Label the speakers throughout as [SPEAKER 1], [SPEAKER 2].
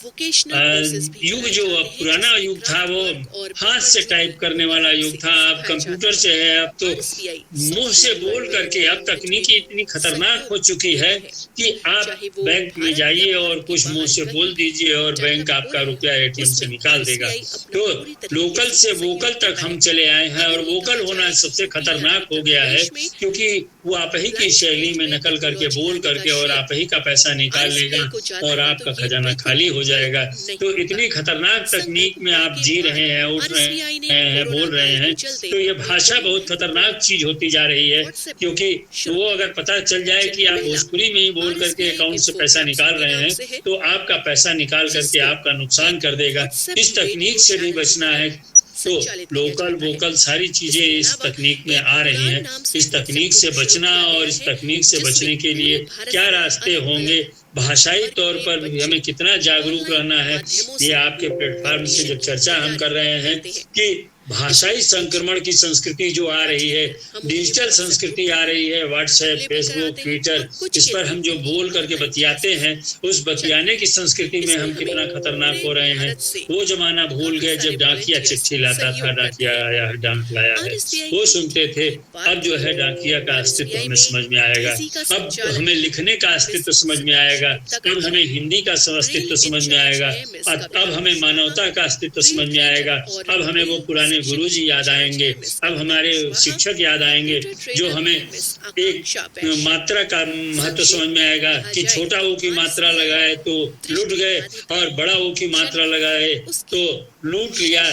[SPEAKER 1] Vocational courses भी
[SPEAKER 2] युग
[SPEAKER 1] कराए
[SPEAKER 2] जो
[SPEAKER 1] जा
[SPEAKER 2] अब
[SPEAKER 1] रहे हैं,
[SPEAKER 2] पुराना
[SPEAKER 1] जिसमें
[SPEAKER 2] युग था वो
[SPEAKER 1] क्राफ्ट वर्क और
[SPEAKER 2] हाथ से टाइप करने वाला युग था, अब कंप्यूटर से है। अब तो
[SPEAKER 1] आरएसपीआई
[SPEAKER 2] मुंह से बोल करके अब तकनीकी इतनी खतरनाक हो चुकी है कि आप
[SPEAKER 1] चाहे वो
[SPEAKER 2] बैंक में
[SPEAKER 1] भारत या
[SPEAKER 2] जाइए
[SPEAKER 1] भारत
[SPEAKER 2] और
[SPEAKER 1] के
[SPEAKER 2] कुछ मुंह
[SPEAKER 1] बाहर
[SPEAKER 2] से
[SPEAKER 1] रहे,
[SPEAKER 2] बोल दीजिए और
[SPEAKER 1] जहां
[SPEAKER 2] बैंक
[SPEAKER 1] भी हो
[SPEAKER 2] आपका
[SPEAKER 1] रहे
[SPEAKER 2] रुपया
[SPEAKER 1] हैं,
[SPEAKER 2] एटीएम से
[SPEAKER 1] उसमें
[SPEAKER 2] निकाल देगा।
[SPEAKER 1] आरएसपीआई अपना
[SPEAKER 2] तो
[SPEAKER 1] पूरी तरीके
[SPEAKER 2] लोकल से वोकल
[SPEAKER 1] सहयोग
[SPEAKER 2] तक
[SPEAKER 1] देता
[SPEAKER 2] हम
[SPEAKER 1] है।
[SPEAKER 2] चले आए हैं और
[SPEAKER 1] अगर ये
[SPEAKER 2] वोकल
[SPEAKER 1] कहा
[SPEAKER 2] होना
[SPEAKER 1] जाए
[SPEAKER 2] सबसे
[SPEAKER 1] यूपी या
[SPEAKER 2] खतरनाक हो
[SPEAKER 1] उत्तर
[SPEAKER 2] गया है,
[SPEAKER 1] प्रदेश में
[SPEAKER 2] क्योंकि वो आप ही की
[SPEAKER 1] ब्लाइंड
[SPEAKER 2] शैली
[SPEAKER 1] स्पेज
[SPEAKER 2] में
[SPEAKER 1] में
[SPEAKER 2] नकल करके
[SPEAKER 1] टेक्नोलॉजी
[SPEAKER 2] बोल
[SPEAKER 1] लाने का
[SPEAKER 2] करके और
[SPEAKER 1] श्रेय
[SPEAKER 2] आप ही का पैसा निकाल लेगा
[SPEAKER 1] आरएसपीआई को जाता
[SPEAKER 2] और
[SPEAKER 1] है, तो
[SPEAKER 2] आपका
[SPEAKER 1] ये
[SPEAKER 2] खजाना
[SPEAKER 1] बिल्कुल
[SPEAKER 2] खाली हो
[SPEAKER 1] गलत
[SPEAKER 2] जाएगा।
[SPEAKER 1] नहीं
[SPEAKER 2] तो
[SPEAKER 1] होगा।
[SPEAKER 2] इतनी खतरनाक
[SPEAKER 1] संकट
[SPEAKER 2] तकनीक में
[SPEAKER 1] काल
[SPEAKER 2] आप
[SPEAKER 1] के
[SPEAKER 2] जी
[SPEAKER 1] बाद
[SPEAKER 2] रहे हैं, उठ रहे
[SPEAKER 1] आरएसपीआई ने
[SPEAKER 2] हैं,
[SPEAKER 1] कोरोना
[SPEAKER 2] बोल रहे
[SPEAKER 1] काल
[SPEAKER 2] हैं,
[SPEAKER 1] के चलते
[SPEAKER 2] तो ये
[SPEAKER 1] अपनी
[SPEAKER 2] भाषा
[SPEAKER 1] बड़ी
[SPEAKER 2] बहुत खतरनाक
[SPEAKER 1] महत्वपूर्ण
[SPEAKER 2] चीज होती जा रही है।
[SPEAKER 1] व्हाट्सएप
[SPEAKER 2] क्योंकि
[SPEAKER 1] शुरू
[SPEAKER 2] वो
[SPEAKER 1] की
[SPEAKER 2] अगर पता चल जाए कि आप
[SPEAKER 1] पहला
[SPEAKER 2] भोजपुरी में ही बोल करके
[SPEAKER 1] आरएसपीआई
[SPEAKER 2] अकाउंट से
[SPEAKER 1] इन्फो
[SPEAKER 2] पैसा निकाल
[SPEAKER 1] कैप्सूल के
[SPEAKER 2] रहे
[SPEAKER 1] नाम
[SPEAKER 2] हैं,
[SPEAKER 1] से है,
[SPEAKER 2] तो आपका पैसा निकाल करके
[SPEAKER 1] जिसको
[SPEAKER 2] आपका नुकसान कर देगा।
[SPEAKER 1] व्हाट्सएप
[SPEAKER 2] इस तकनीक
[SPEAKER 1] रेडियो
[SPEAKER 2] से भी
[SPEAKER 1] चैनल की
[SPEAKER 2] बचना है।
[SPEAKER 1] तरह
[SPEAKER 2] तो
[SPEAKER 1] संचालित किया
[SPEAKER 2] लोकल
[SPEAKER 1] जाता है।
[SPEAKER 2] वोकल सारी चीजें
[SPEAKER 1] इसके
[SPEAKER 2] इस
[SPEAKER 1] अलावा
[SPEAKER 2] तकनीक में
[SPEAKER 1] एक
[SPEAKER 2] आ रही
[SPEAKER 1] उड़ान
[SPEAKER 2] हैं।
[SPEAKER 1] नाम से
[SPEAKER 2] इस
[SPEAKER 1] एक
[SPEAKER 2] तकनीक
[SPEAKER 1] व्हाट्सएप
[SPEAKER 2] से
[SPEAKER 1] ग्रुप शुरू
[SPEAKER 2] बचना
[SPEAKER 1] किया
[SPEAKER 2] और
[SPEAKER 1] गया
[SPEAKER 2] इस
[SPEAKER 1] है,
[SPEAKER 2] तकनीक से
[SPEAKER 1] जिसमें
[SPEAKER 2] बचने के लिए
[SPEAKER 1] पूरे भारत
[SPEAKER 2] क्या
[SPEAKER 1] से
[SPEAKER 2] रास्ते
[SPEAKER 1] अलग
[SPEAKER 2] होंगे,
[SPEAKER 1] अलग
[SPEAKER 2] भाषाई
[SPEAKER 1] वर्ग
[SPEAKER 2] तौर
[SPEAKER 1] के
[SPEAKER 2] पर
[SPEAKER 1] बच्चे
[SPEAKER 2] हमें कितना जागरूक
[SPEAKER 1] ऑनलाइन
[SPEAKER 2] रहना है,
[SPEAKER 1] माध्यमों
[SPEAKER 2] ये
[SPEAKER 1] से
[SPEAKER 2] आपके प्लेटफॉर्म से
[SPEAKER 1] एडमिशन
[SPEAKER 2] जब
[SPEAKER 1] की
[SPEAKER 2] चर्चा हम कर रहे
[SPEAKER 1] तैयारी
[SPEAKER 2] हैं
[SPEAKER 1] करते हैं।
[SPEAKER 2] कि भाषाई
[SPEAKER 1] इस बीच
[SPEAKER 2] संक्रमण की संस्कृति जो आ रही है,
[SPEAKER 1] हम उन्हें
[SPEAKER 2] डिजिटल
[SPEAKER 1] व्हाट्सएप ग्रुप
[SPEAKER 2] संस्कृति
[SPEAKER 1] का
[SPEAKER 2] आ रही है, व्हाट्सएप,
[SPEAKER 1] लेबल
[SPEAKER 2] फेसबुक,
[SPEAKER 1] कराते हैं
[SPEAKER 2] ट्विटर,
[SPEAKER 1] और कुछ
[SPEAKER 2] इस
[SPEAKER 1] के
[SPEAKER 2] पर
[SPEAKER 1] लिए
[SPEAKER 2] हम जो
[SPEAKER 1] उन्हीं
[SPEAKER 2] बोल करके
[SPEAKER 1] ऑनलाइन
[SPEAKER 2] बतियाते
[SPEAKER 1] क्लासेस
[SPEAKER 2] हैं, उस बतियाने की संस्कृति में
[SPEAKER 1] इसमें
[SPEAKER 2] हम
[SPEAKER 1] हमें
[SPEAKER 2] कितना खतरनाक
[SPEAKER 1] पूरे
[SPEAKER 2] हो रहे हैं।
[SPEAKER 1] भारत से
[SPEAKER 2] वो जमाना भूल
[SPEAKER 1] काफी
[SPEAKER 2] गए
[SPEAKER 1] सारे
[SPEAKER 2] जब डाकिया
[SPEAKER 1] वॉलंटियर्स
[SPEAKER 2] चिट्ठी लाता था,
[SPEAKER 1] सहयोग करते
[SPEAKER 2] डाकिया
[SPEAKER 1] हैं।
[SPEAKER 2] आया है, डाक लाया है,
[SPEAKER 1] आरएसबीआई
[SPEAKER 2] वो
[SPEAKER 1] की
[SPEAKER 2] सुनते
[SPEAKER 1] टीम
[SPEAKER 2] थे।
[SPEAKER 1] की बात
[SPEAKER 2] अब जो है डाकिया का अस्तित्व
[SPEAKER 1] आरएसबीआई
[SPEAKER 2] हमें
[SPEAKER 1] में
[SPEAKER 2] समझ में आएगा।
[SPEAKER 1] अंग्रेजी का
[SPEAKER 2] अब
[SPEAKER 1] संचालन
[SPEAKER 2] हमें लिखने का
[SPEAKER 1] मिस
[SPEAKER 2] अस्तित्व समझ में
[SPEAKER 1] सतांशु
[SPEAKER 2] आएगा।
[SPEAKER 1] गुप्ता
[SPEAKER 2] अब
[SPEAKER 1] करती
[SPEAKER 2] हमें
[SPEAKER 1] हैं।
[SPEAKER 2] हिंदी का
[SPEAKER 1] ड्रिल
[SPEAKER 2] अस्तित्व समझ में
[SPEAKER 1] इंचार्ज
[SPEAKER 2] आएगा।
[SPEAKER 1] है मिस
[SPEAKER 2] अब
[SPEAKER 1] कविता
[SPEAKER 2] हमें
[SPEAKER 1] कुशवाहा,
[SPEAKER 2] मानवता का अस्तित्व
[SPEAKER 1] ड्रिल
[SPEAKER 2] समझ में आएगा।
[SPEAKER 1] ट्रेनर और
[SPEAKER 2] अब हमें वो
[SPEAKER 1] ड्रिल
[SPEAKER 2] पुराने
[SPEAKER 1] सेशन
[SPEAKER 2] गुरुजी
[SPEAKER 1] की
[SPEAKER 2] याद
[SPEAKER 1] इंचार्ज
[SPEAKER 2] आएंगे।
[SPEAKER 1] है मिस
[SPEAKER 2] अब
[SPEAKER 1] कविता
[SPEAKER 2] हमारे
[SPEAKER 1] कुशवाहा,
[SPEAKER 2] शिक्षक याद आएंगे,
[SPEAKER 1] कंप्यूटर
[SPEAKER 2] जो
[SPEAKER 1] ट्रेनर
[SPEAKER 2] हमें
[SPEAKER 1] है मिस
[SPEAKER 2] एक
[SPEAKER 1] आकांक्षा वैश्य।
[SPEAKER 2] मात्रा का महत्व समझ में
[SPEAKER 1] संक्षेप में
[SPEAKER 2] आएगा
[SPEAKER 1] कहा
[SPEAKER 2] कि
[SPEAKER 1] जाए
[SPEAKER 2] छोटा
[SPEAKER 1] तो
[SPEAKER 2] ओ की मात्रा
[SPEAKER 1] आरएसबीआई
[SPEAKER 2] लगाए तो लूट
[SPEAKER 1] दृष्टि
[SPEAKER 2] गए
[SPEAKER 1] आधारित
[SPEAKER 2] और
[SPEAKER 1] है,
[SPEAKER 2] बड़ा ओ की मात्रा
[SPEAKER 1] जबकि
[SPEAKER 2] लगाए तो
[SPEAKER 1] उसकी
[SPEAKER 2] लूट लिया।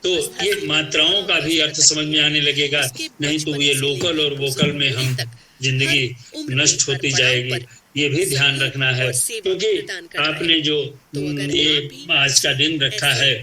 [SPEAKER 2] तो
[SPEAKER 1] शिष्टावस्था
[SPEAKER 2] ये
[SPEAKER 1] से
[SPEAKER 2] मात्राओं का भी अर्थ समझ में आने लगेगा,
[SPEAKER 1] उसके
[SPEAKER 2] नहीं तो
[SPEAKER 1] बचपने
[SPEAKER 2] ये
[SPEAKER 1] से
[SPEAKER 2] लोकल
[SPEAKER 1] लेकर
[SPEAKER 2] और वोकल में
[SPEAKER 1] बुजुर्ग
[SPEAKER 2] हम
[SPEAKER 1] तक हर
[SPEAKER 2] जिंदगी
[SPEAKER 1] उम्र के
[SPEAKER 2] नष्ट
[SPEAKER 1] हर
[SPEAKER 2] होती
[SPEAKER 1] पड़ाव
[SPEAKER 2] जाएगी।
[SPEAKER 1] पर
[SPEAKER 2] ये भी ध्यान
[SPEAKER 1] सहयोग
[SPEAKER 2] रखना है,
[SPEAKER 1] और सेवा
[SPEAKER 2] क्योंकि
[SPEAKER 1] प्रदान करता है।
[SPEAKER 2] आपने जो
[SPEAKER 1] तो अगर
[SPEAKER 2] ये
[SPEAKER 1] आप भी
[SPEAKER 2] आज का दिन रखा
[SPEAKER 1] ऐसे
[SPEAKER 2] है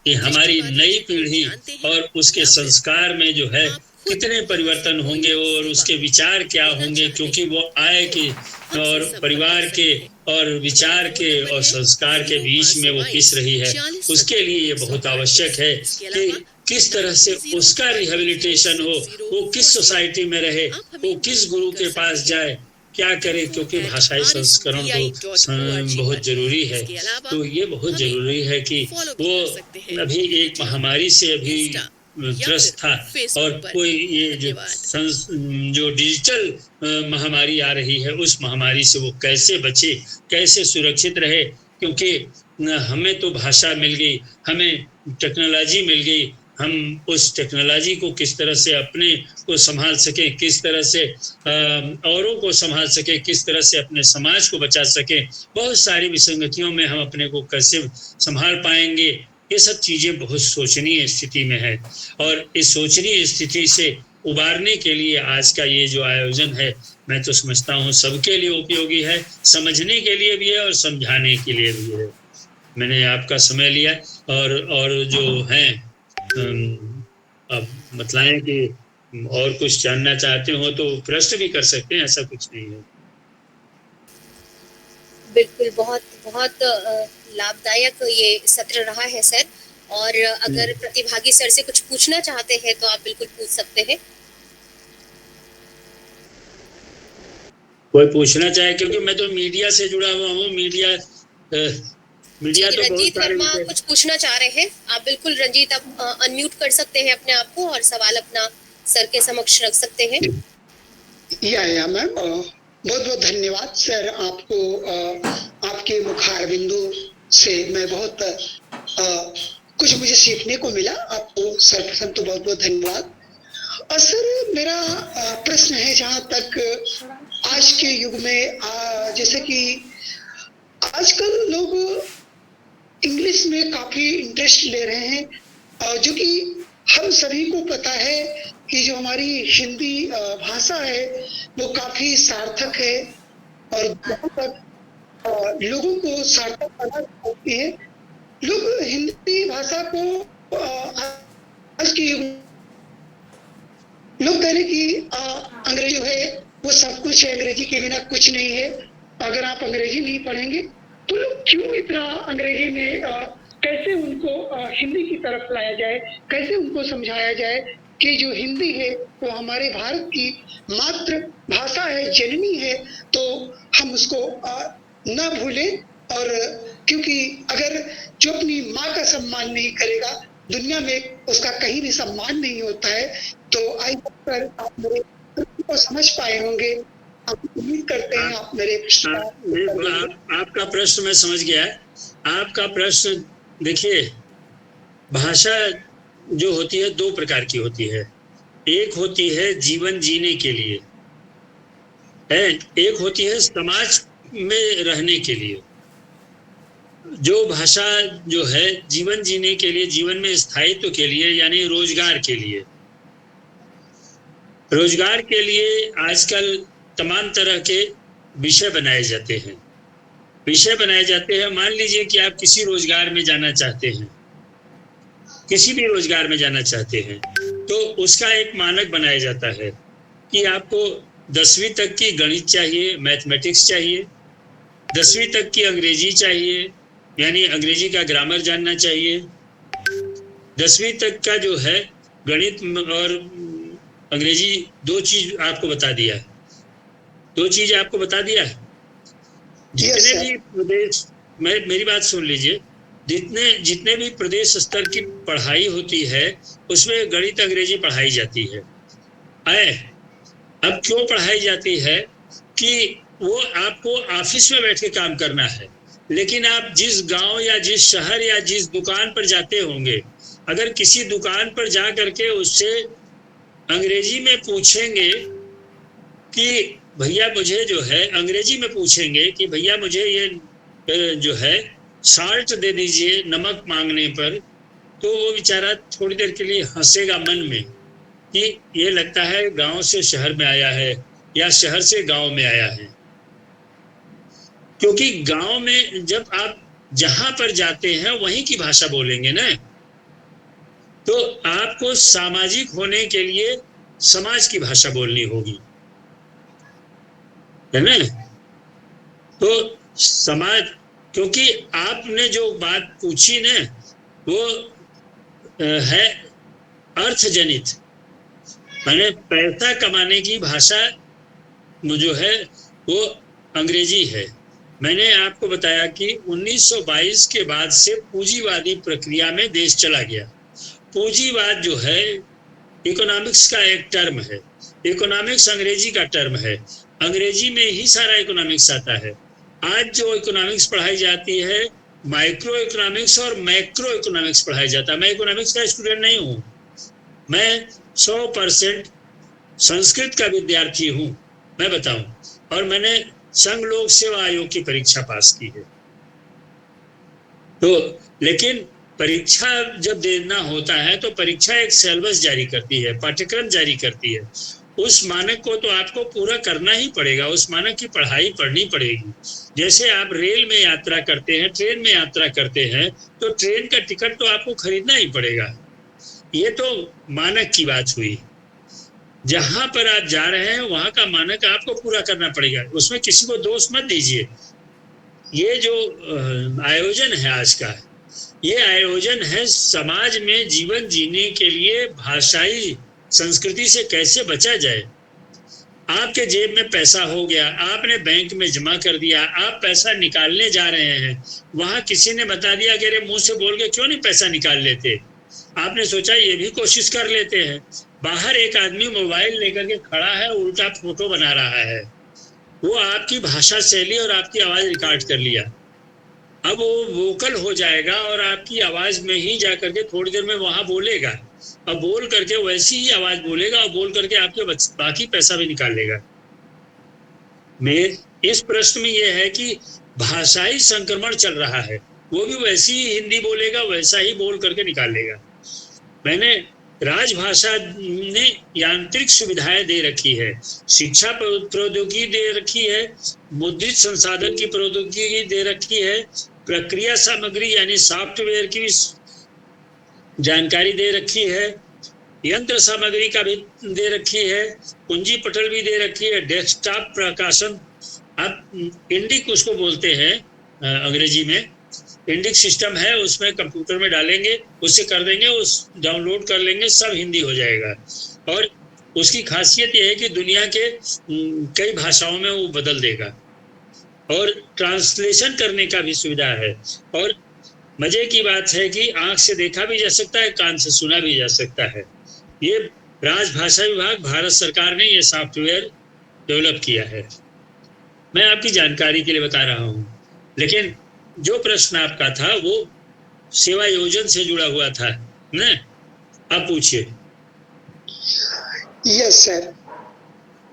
[SPEAKER 2] कि हमारी
[SPEAKER 1] दृष्टिबाधित
[SPEAKER 2] नई
[SPEAKER 1] को
[SPEAKER 2] पीढ़ी
[SPEAKER 1] जानते हैं
[SPEAKER 2] और उसके
[SPEAKER 1] या फिर
[SPEAKER 2] संस्कार में जो है
[SPEAKER 1] आप खुद
[SPEAKER 2] कितने परिवर्तन
[SPEAKER 1] कोई
[SPEAKER 2] होंगे और
[SPEAKER 1] सेवा
[SPEAKER 2] उसके विचार क्या
[SPEAKER 1] देना
[SPEAKER 2] होंगे,
[SPEAKER 1] चाहते
[SPEAKER 2] क्योंकि
[SPEAKER 1] हैं,
[SPEAKER 2] वो आय
[SPEAKER 1] तो
[SPEAKER 2] की
[SPEAKER 1] हमसे
[SPEAKER 2] और
[SPEAKER 1] संपर्क
[SPEAKER 2] परिवार
[SPEAKER 1] कर
[SPEAKER 2] के
[SPEAKER 1] सकते हैं।
[SPEAKER 2] और विचार
[SPEAKER 1] हमारा
[SPEAKER 2] के
[SPEAKER 1] फोन नंबर
[SPEAKER 2] और
[SPEAKER 1] है
[SPEAKER 2] संस्कार के बीच में वो पिस रही है,
[SPEAKER 1] 05222
[SPEAKER 2] उसके लिए ये बहुत आवश्यक है
[SPEAKER 1] इसके
[SPEAKER 2] कि
[SPEAKER 1] अलावा
[SPEAKER 2] किस तरह से उसका रिहेबिलिटेशन हो, वो किस सोसाइटी में रहे,
[SPEAKER 1] आप हमें
[SPEAKER 2] वो किस
[SPEAKER 1] मेल
[SPEAKER 2] गुरु
[SPEAKER 1] कर
[SPEAKER 2] के
[SPEAKER 1] सकते
[SPEAKER 2] पास
[SPEAKER 1] हैं
[SPEAKER 2] जाए, क्या करे, क्योंकि भाषाई संस्करण तो
[SPEAKER 1] rsbi.org
[SPEAKER 2] बहुत
[SPEAKER 1] पर।
[SPEAKER 2] जरूरी है।
[SPEAKER 1] इसके अलावा
[SPEAKER 2] तो ये बहुत
[SPEAKER 1] हमें
[SPEAKER 2] जरूरी है कि
[SPEAKER 1] फॉलो भी
[SPEAKER 2] वो
[SPEAKER 1] कर सकते हैं
[SPEAKER 2] अभी एक
[SPEAKER 1] यूट्यूब,
[SPEAKER 2] महामारी से अभी
[SPEAKER 1] इंस्टा या
[SPEAKER 2] ग्रस्त
[SPEAKER 1] फिर
[SPEAKER 2] था और
[SPEAKER 1] फेसबुक पर।
[SPEAKER 2] कोई ये जो
[SPEAKER 1] धन्यवाद।
[SPEAKER 2] जो डिजिटल महामारी आ रही है, उस महामारी से वो कैसे बचे, कैसे सुरक्षित रहे, क्योंकि हमें तो भाषा मिल गई, हमें टेक्नोलॉजी मिल गई, हम उस टेक्नोलॉजी को किस तरह से अपने को संभाल सकें, किस तरह से औरों को संभाल सकें, किस तरह से अपने समाज को बचा सकें, बहुत सारी विसंगतियों में हम अपने को कैसे संभाल पाएंगे, ये सब चीजें बहुत सोचनीय स्थिति में है। और इस सोचनीय स्थिति से उबारने के लिए आज का ये जो आयोजन है, मैं तो समझता हूँ सबके लिए उपयोगी है, समझने के लिए भी है और समझाने के लिए भी है। मैंने आपका समय लिया और जो है अब बतलाएं कि और कुछ जानना चाहते हो तो प्रश्न भी कर सकते हैं, ऐसा कुछ नहीं है।
[SPEAKER 3] बिल्कुल, बहुत बहुत लाभदायक ये सत्र रहा है सर। और अगर प्रतिभागी सर से कुछ पूछना चाहते हैं तो आप बिल्कुल पूछ सकते हैं।
[SPEAKER 2] कोई पूछना चाहे, क्योंकि मैं तो मीडिया से जुड़ा हुआ हूँ, मीडिया तो
[SPEAKER 3] रंजीत वर्मा कुछ पूछना चाह रहे हैं। आप बिल्कुल रंजीत, आप अनम्यूट कर सकते हैं अपने आप को और सवाल अपना सर के समक्ष रख सकते हैं।
[SPEAKER 4] या मैम, बहुत बहुत धन्यवाद सर आपको। आपके मुखार बिंदु से मैं बहुत कुछ मुझे सीखने को मिला। आपको सर्वप्रथम तो बहुत बहुत धन्यवाद। और सर मेरा प्रश्न है, जहाँ तक आज के युग में जैसे कि आजकल लोग इंग्लिश में काफी इंटरेस्ट ले रहे हैं, जो कि हम सभी को पता है कि जो हमारी हिंदी भाषा है वो काफी सार्थक है और जहाँ तक लोगों को सार्थक बना सकती है। लोग हिंदी भाषा को आज के युग लोग कह रहे कि अंग्रेजी है वो सब कुछ है, अंग्रेजी के बिना कुछ नहीं है। अगर आप अंग्रेजी नहीं पढ़ेंगे तो लोग क्यों इतना अंग्रेजी में कैसे उनको हिंदी की तरफ लाया जाए, कैसे उनको समझाया जाए कि जो हिंदी है वो हमारे भारत की मातृ भाषा है, जननी है, तो हम उसको न भूलें और क्योंकि अगर जो अपनी माँ का सम्मान नहीं करेगा, दुनिया में उसका कहीं भी सम्मान नहीं होता है। तो आई होप सर आप मेरे प्रश्न को समझ पाए होंगे। आप उम्मीद करते हैं आप मेरे
[SPEAKER 2] आपका प्रश्न मैं समझ गया। आपका प्रश्न देखिए, भाषा जो होती है दो प्रकार की होती है। एक होती है जीवन जीने के लिए, एक होती है समाज में रहने के लिए। जो भाषा जो है जीवन जीने के लिए, जीवन में स्थायित्व के लिए, यानी रोजगार के लिए। रोजगार के लिए आजकल तमाम तरह के विषय बनाए जाते हैं। विषय बनाए जाते हैं। मान लीजिए कि आप किसी रोजगार में जाना चाहते हैं, किसी भी रोजगार में जाना चाहते हैं, तो उसका एक मानक बनाया जाता है कि आपको 10वीं तक की गणित चाहिए, मैथमेटिक्स चाहिए, 10वीं तक की अंग्रेजी चाहिए, यानी अंग्रेजी का ग्रामर जानना चाहिए, 10वीं तक का जो है गणित और अंग्रेजी दो चीज आपको बता दिया है। दो चीज आपको बता दिया है। जितने भी प्रदेश, मेरी बात सुन लीजिए, जितने भी प्रदेश स्तर की पढ़ाई होती है उसमें गणित अंग्रेजी पढ़ाई जाती है। अब क्यों पढ़ाई जाती है कि वो आपको ऑफिस में बैठ के काम करना है, लेकिन आप जिस गांव या जिस शहर या जिस दुकान पर जाते होंगे, अगर किसी दुकान पर जा करके उससे अंग्रेजी में पूछेंगे कि भैया मुझे जो है, अंग्रेजी में पूछेंगे कि भैया मुझे ये जो है साल्ट दे दीजिए नमक मांगने पर, तो वो बेचारा थोड़ी देर के लिए हंसेगा मन में कि ये लगता है गांव से शहर में आया है या शहर से गांव में आया है। क्योंकि गांव में जब आप जहां पर जाते हैं वहीं की भाषा बोलेंगे ना, तो आपको सामाजिक होने के लिए समाज की भाषा बोलनी होगी, है ना। तो समाज, क्योंकि आपने जो बात पूछी ना वो है अर्थजनित, माने पैसा कमाने की भाषा जो है वो अंग्रेजी है। मैंने आपको बताया कि 1922 के बाद से पूंजीवादी प्रक्रिया में देश चला गया। पूंजीवाद जो है इकोनॉमिक्स का एक टर्म है। इकोनॉमिक्स अंग्रेजी का टर्म है। अंग्रेजी में ही सारा इकोनॉमिक्स आता है। आज जो इकोनॉमिक्स पढ़ाई जाती है माइक्रो इकोनॉमिक्स और मैक्रो इकोनॉमिक्स पढ़ाया जाता है। मैं इकोनॉमिक्स का स्टूडेंट नहीं हूँ, मैं 100% संस्कृत का विद्यार्थी हूँ, मैं बताऊं, और मैंने संघ लोक सेवा आयोग की परीक्षा पास की है। तो लेकिन परीक्षा जब देना होता है तो परीक्षा एक सिलेबस जारी करती है, पाठ्यक्रम जारी करती है। उस मानक को तो आपको पूरा करना ही पड़ेगा, उस मानक की पढ़ाई पढ़नी पड़ेगी। जैसे आप रेल में यात्रा करते हैं, ट्रेन में यात्रा करते हैं, तो ट्रेन का टिकट तो आपको खरीदना ही पड़ेगा। ये तो मानक की बात हुई। जहां पर आप जा रहे हैं वहां का मानक आपको पूरा करना पड़ेगा, उसमें किसी को दोष मत दीजिए। ये जो आयोजन है आज का, ये आयोजन है समाज में जीवन जीने के लिए भाषाई संस्कृति से कैसे बचा जाए। आपके जेब में पैसा हो गया, आपने बैंक में जमा कर दिया, आप पैसा निकालने जा रहे हैं, वहां किसी ने बता दिया कि अरे मुंह से बोल के क्यों नहीं पैसा निकाल लेते। आपने सोचा ये भी कोशिश कर लेते हैं। बाहर एक आदमी मोबाइल लेकर के खड़ा है, उल्टा फोटो बना रहा है, वो आपकी भाषा शैली और आपकी आवाज रिकॉर्ड कर लिया। अब वो वोकल हो जाएगा और आपकी आवाज में ही जाकर के थोड़ी देर में वहां बोलेगा, और बोल करके वैसी ही आवाज बोलेगा और बोल करके आपके बाकी पैसा भी निकाल लेगा। इस प्रश्न में यह है कि भाषाई संक्रमण चल रहा है, वो भी वैसी ही हिंदी बोलेगा, वैसा ही बोल करके निकाल लेगा। मैंने राजभाषा ने यांत्रिक सुविधाएं दे रखी है, शिक्षा प्रौद्योगिकी दे रखी है, मुद्रित संसाधन की प्रौद्योगिकी दे रखी है, प्रक्रिया सामग्री यानी सॉफ्टवेयर की भी जानकारी दे रखी है, यंत्र सामग्री का भी दे रखी है, कुंजी पटल भी दे रखी है, डेस्कटॉप प्रकाशन, आप इंडिक उसको बोलते हैं अंग्रेजी में, इंडिक सिस्टम है, उसमें कंप्यूटर में डालेंगे, उससे कर देंगे, उस डाउनलोड कर लेंगे, सब हिंदी हो जाएगा। और उसकी खासियत यह है कि दुनिया के कई भाषाओं में वो बदल देगा। और ट्रांसलेशन करने का भी सुविधा है। और मजे की बात है कि आंख से देखा भी जा सकता है, कान से सुना भी जा सकता है। ये राजभाषा विभाग, भारत सरकार ने ये सॉफ्टवेयर डेवलप किया है। मैं आपकी जानकारी के लिए बता रहा हूँ। लेकिन जो प्रश्न आपका था वो सेवा योजन से जुड़ा हुआ था ना, आप पूछिए।
[SPEAKER 4] Yes sir.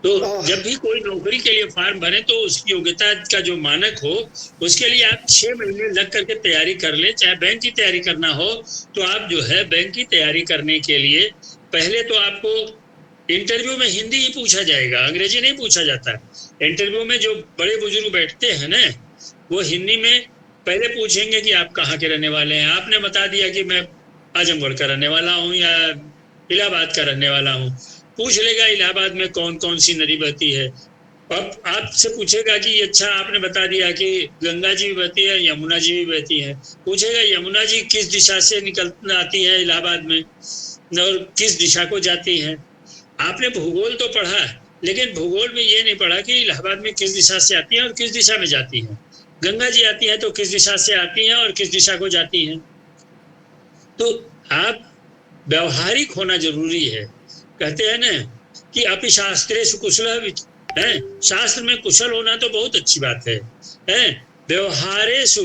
[SPEAKER 2] तो जब भी कोई नौकरी के लिए फॉर्म भरे तो उसकी योग्यता का जो मानक हो उसके लिए आप 6 महीने लग करके तैयारी कर ले। चाहे बैंक की तैयारी करना हो तो आप जो है बैंक की तैयारी करने के लिए पहले तो आपको इंटरव्यू में हिंदी ही पूछा जाएगा, अंग्रेजी नहीं पूछा जाता। इंटरव्यू में जो बड़े बुजुर्ग बैठते हैं ना, वो हिंदी में पहले पूछेंगे कि आप कहाँ के रहने वाले हैं। आपने बता दिया कि मैं आजमगढ़ का रहने वाला हूँ या इलाहाबाद का रहने वाला हूँ, पूछ लेगा इलाहाबाद में कौन कौन सी नदी बहती है। अब आपसे पूछेगा कि अच्छा आपने बता दिया कि गंगा जी भी बहती है, यमुना जी भी बहती है। पूछेगा यमुना जी किस दिशा से निकल आती है इलाहाबाद में और किस दिशा को जाती है। आपने भूगोल तो पढ़ा, लेकिन भूगोल में ये नहीं पढ़ा कि इलाहाबाद में किस दिशा से आती है और किस दिशा में जाती है। गंगा जी आती है तो किस दिशा से आती हैं और किस दिशा को जाती हैं। तो आप व्यवहारिक होना जरूरी है। कहते हैं ना कि अपि शास्त्रेषु कुशलः है, शास्त्र में कुशल होना तो बहुत अच्छी बात है। व्यवहारेषु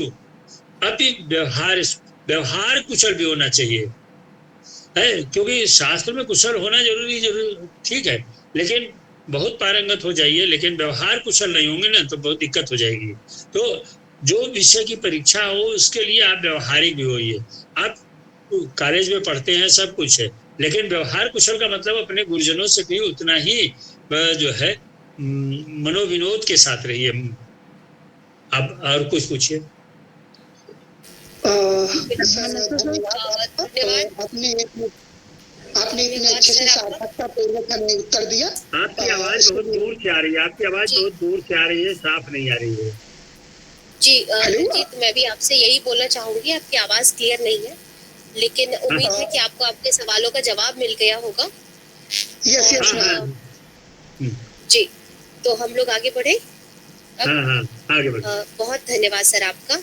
[SPEAKER 2] अपि व्यवहार कुशल भी होना चाहिए है, क्योंकि शास्त्र में कुशल होना जरूरी ठीक है, लेकिन बहुत पारंगत हो जाइए, लेकिन व्यवहार कुशल नहीं होंगे ना तो बहुत दिक्कत हो जाएगी। तो जो विषय की परीक्षा हो उसके लिए आप व्यवहारिक भी होइए। आप कॉलेज में पढ़ते हैं, सब कुछ है, लेकिन व्यवहार कुशल का मतलब अपने गुरुजनों से भी उतना ही जो है मनोविनोद के साथ रहिए। आप और कुछ पूछिए।
[SPEAKER 4] आपने इतने अच्छे से सार्थकता पूर्वक हमें उत्तर दिया।
[SPEAKER 2] आपकी आवाज बहुत दूर से आ रही है, आपकी आवाज बहुत दूर से आ रही है, साफ नहीं आ रही है।
[SPEAKER 3] जी रंजीत, मैं भी आपसे यही बोलना चाहूंगी, आपकी आवाज क्लियर नहीं है, लेकिन उम्मीद है कि आपको आपके सवालों का जवाब मिल गया होगा।
[SPEAKER 4] यस यस
[SPEAKER 3] जी, तो हम लोग आगे बढ़े।
[SPEAKER 2] आगे बढ़े।
[SPEAKER 3] बहुत धन्यवाद सर आपका।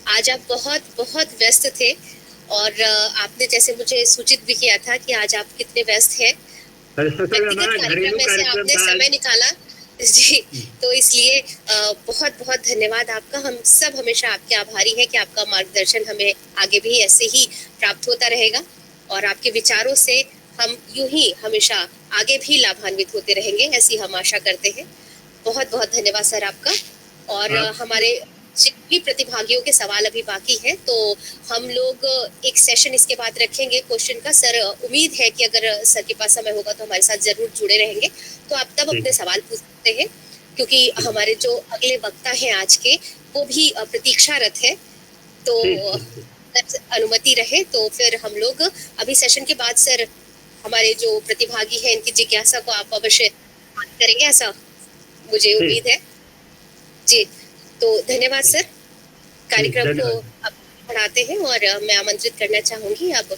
[SPEAKER 3] आज आप बहुत बहुत व्यस्त थे और आपने जैसे मुझे सूचित भी किया था कि आज आप कितने व्यस्त हैं। व्यक्तिगत कार्यक्रम में से आपने समय निकाला जी, तो इसलिए बहुत बहुत धन्यवाद आपका। हम सब हमेशा आपके आभारी हैं कि आपका मार्गदर्शन हमें आगे भी ऐसे ही प्राप्त होता रहेगा और आपके विचारों से हम यूं ही हमेशा आगे भी लाभान्वित होते रहेंगे, ऐसी हम आशा करते हैं। बहुत बहुत धन्यवाद सर आपका। और हमारे जितने प्रतिभागियों के सवाल अभी बाकी हैं, तो हम लोग एक सेशन इसके बाद रखेंगे क्वेश्चन का। सर उम्मीद है कि अगर सर के पास समय होगा तो हमारे साथ जरूर जुड़े रहेंगे, तो आप तब अपने सवाल पूछ सकते हैं, क्योंकि हमारे जो अगले वक्ता हैं आज के वो भी प्रतीक्षारत है। तो अनुमति रहे तो फिर हम लोग अभी सेशन के बाद सर हमारे जो प्रतिभागी हैं इनकी जिज्ञासा को आप अवश्य करेंगे, ऐसा मुझे उम्मीद है जी। तो धन्यवाद सर। कार्यक्रम को अब बढ़ाते हैं और मैं आमंत्रित करना चाहूंगी अब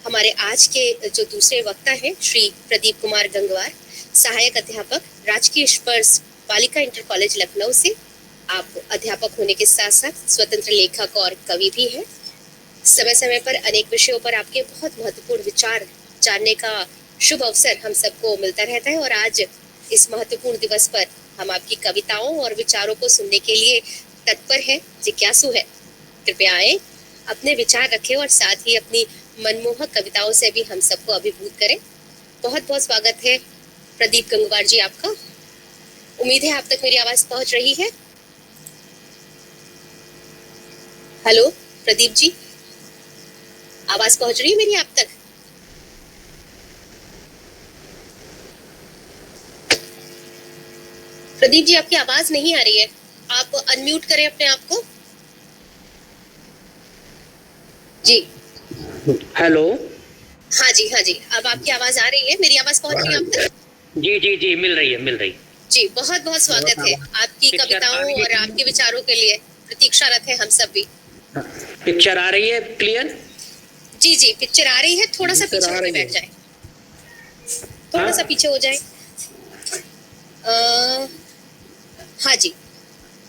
[SPEAKER 3] हमारे आज के जो दूसरे वक्ता हैं श्री प्रदीप कुमार गंगवार, सहायक अध्यापक, राजकीय स्पर्श बालिका इंटर कॉलेज लखनऊ से। आप अध्यापक होने के साथ साथ स्वतंत्र लेखक और कवि भी हैं। समय समय पर अनेक विषयों पर आपके बहुत महत्वपूर्ण विचार जानने का शुभ अवसर हम सबको मिलता रहता है और आज इस महत्वपूर्ण दिवस पर हम आपकी कविताओं और विचारों को सुनने के लिए तत्पर हैं, जिज्ञासु है। कृपया आए, अपने विचार रखें और साथ ही अपनी मनमोहक कविताओं से भी हम सबको अभिभूत करें। बहुत बहुत स्वागत है प्रदीप गंगवार जी आपका। उम्मीद है आप तक मेरी आवाज पहुंच रही है। हेलो प्रदीप जी, आवाज पहुंच रही है मेरी आप तक? प्रदीप जी आपकी आवाज नहीं आ रही है, आप अनम्यूट करें अपने आप को। जी
[SPEAKER 5] हेलो।
[SPEAKER 3] हाँ जी, अब आपकी आवाज आ रही है। मेरी आवाज पहुंच रही है आप तक?
[SPEAKER 5] जी जी जी, मिल रही
[SPEAKER 3] जी। बहुत बहुत स्वागत है आपकी कविताओं और आपके विचारों के लिए। प्रतीक्षारत है हम सब भी।
[SPEAKER 5] पिक्चर आ रही है क्लियर?
[SPEAKER 3] जी जी, पिक्चर आ रही है। थोड़ा सा पीछे होकर बैठ जाए, थोड़ा सा पीछे हो जाए। हाँ जी,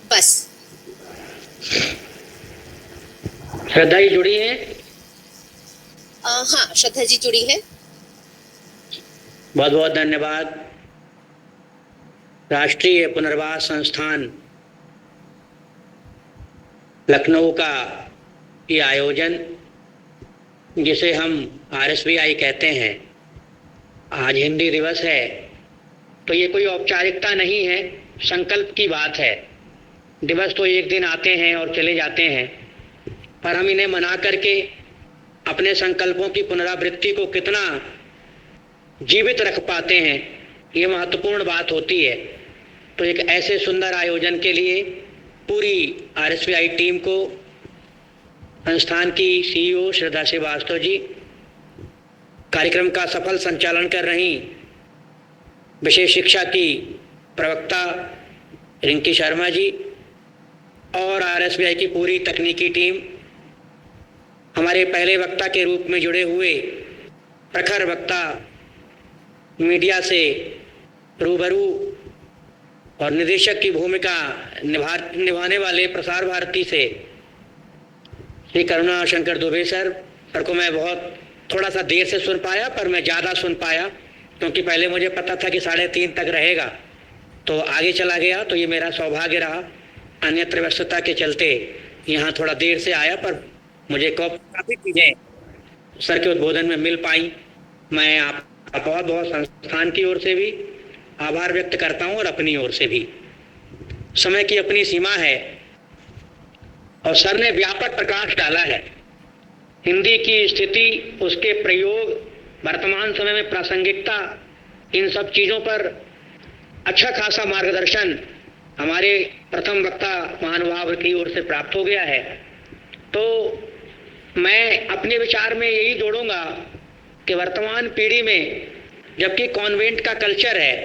[SPEAKER 3] बस।
[SPEAKER 5] श्रद्धा जी जुड़ी हैं?
[SPEAKER 3] हाँ, श्रद्धा जी जुड़ी है।
[SPEAKER 5] बहुत बहुत धन्यवाद। राष्ट्रीय पुनर्वास संस्थान लखनऊ का ये आयोजन, जिसे हम RSVI कहते हैं, आज हिंदी दिवस है, तो ये कोई औपचारिकता नहीं है, संकल्प की बात है। दिवस तो एक दिन आते हैं और चले जाते हैं, पर हम इन्हें मना करके अपने संकल्पों की पुनरावृत्ति को कितना जीवित रख पाते हैं, ये महत्वपूर्ण बात होती है। तो एक ऐसे सुंदर आयोजन के लिए पूरी RSVI टीम को, संस्थान की CEO श्रद्धा श्रीवास्तव जी, कार्यक्रम का सफल संचालन कर रही विशेष शिक्षा की प्रवक्ता रिंकी शर्मा जी और RSVI की पूरी तकनीकी टीम, हमारे पहले वक्ता के रूप में जुड़े हुए प्रखर वक्ता, मीडिया से रूबरू और निदेशक की भूमिका निभाने वाले प्रसार भारती से श्री करुणा शंकर दुबे सर को मैं बहुत थोड़ा सा देर से सुन पाया, पर मैं ज़्यादा सुन पाया क्योंकि पहले मुझे पता था कि 3:30 तक रहेगा, तो आगे चला गया। तो ये मेरा सौभाग्य रहा, अन्यत्र व्यस्तता के चलते यहाँ थोड़ा देर से आया, पर मुझे काफ़ी चीज़ें सर के उद्बोधन में मिल पाई। मैं आपका बहुत बहुत संस्थान की ओर से भी आभार व्यक्त करता हूँ और अपनी ओर से भी। समय की अपनी सीमा है और सर ने व्यापक प्रकाश डाला है। हिंदी की स्थिति, उसके प्रयोग, वर्तमान समय में प्रासंगिकता, इन सब चीज़ों पर अच्छा खासा मार्गदर्शन हमारे प्रथम वक्ता महानुभाव की ओर से प्राप्त हो गया है। तो मैं अपने विचार में यही जोड़ूंगा कि वर्तमान पीढ़ी में जबकि कॉन्वेंट का कल्चर है,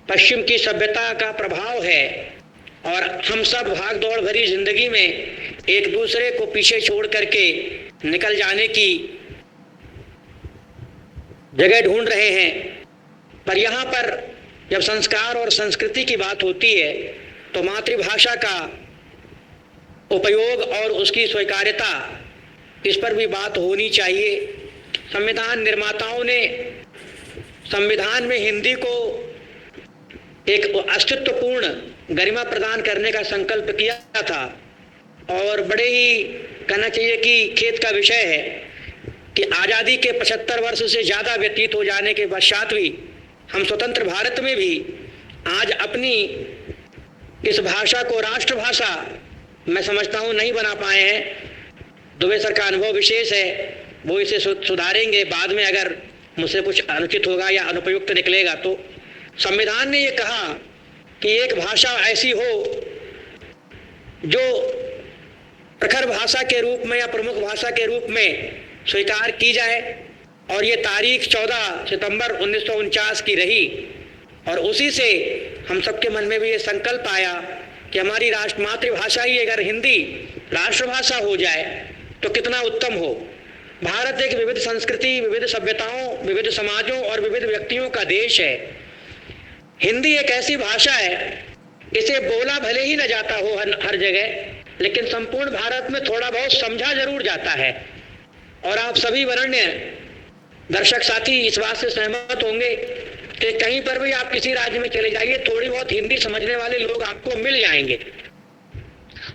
[SPEAKER 5] पश्चिम की सभ्यता का प्रभाव है और हम सब भाग दौड़ भरी जिंदगी में एक दूसरे को पीछे छोड़ करके निकल जाने की जगह ढूंढ रहे हैं, पर यहाँ पर जब संस्कार और संस्कृति की बात होती है तो मातृभाषा का उपयोग और उसकी स्वीकार्यता, इस पर भी बात होनी चाहिए। संविधान निर्माताओं ने संविधान में हिंदी को एक अस्तित्वपूर्ण गरिमा प्रदान करने का संकल्प किया था और बड़े ही कहना चाहिए कि खेद का विषय है कि आज़ादी के 75 वर्ष से ज़्यादा व्यतीत हो जाने के पश्चात भी हम स्वतंत्र भारत में भी आज अपनी इस भाषा को राष्ट्रभाषा मैं समझता हूँ नहीं बना पाए हैं। दुबे सर का अनुभव विशेष है, वो इसे सुधारेंगे बाद में अगर मुझसे कुछ अनुचित होगा या अनुपयुक्त निकलेगा तो। संविधान ने ये कहा कि एक भाषा ऐसी हो जो प्रखर भाषा के रूप में या प्रमुख भाषा के रूप में स्वीकार की जाए, और ये तारीख 14 सितंबर 1949 की रही और उसी से हम सबके मन में भी ये संकल्प आया कि हमारी मातृभाषा ही अगर हिंदी राष्ट्रभाषा हो जाए तो कितना उत्तम हो। भारत एक विविध संस्कृति, विविध सभ्यताओं, विविध समाजों और विविध व्यक्तियों का देश है। हिंदी एक ऐसी भाषा है, इसे बोला भले ही न जाता हो हर जगह, लेकिन संपूर्ण भारत में थोड़ा बहुत समझा जरूर जाता है। और आप सभी वरेण्य दर्शक साथी इस बात से सहमत होंगे कि कहीं पर भी आप किसी राज्य में चले जाइए, थोड़ी बहुत हिंदी समझने वाले लोग आपको मिल जाएंगे।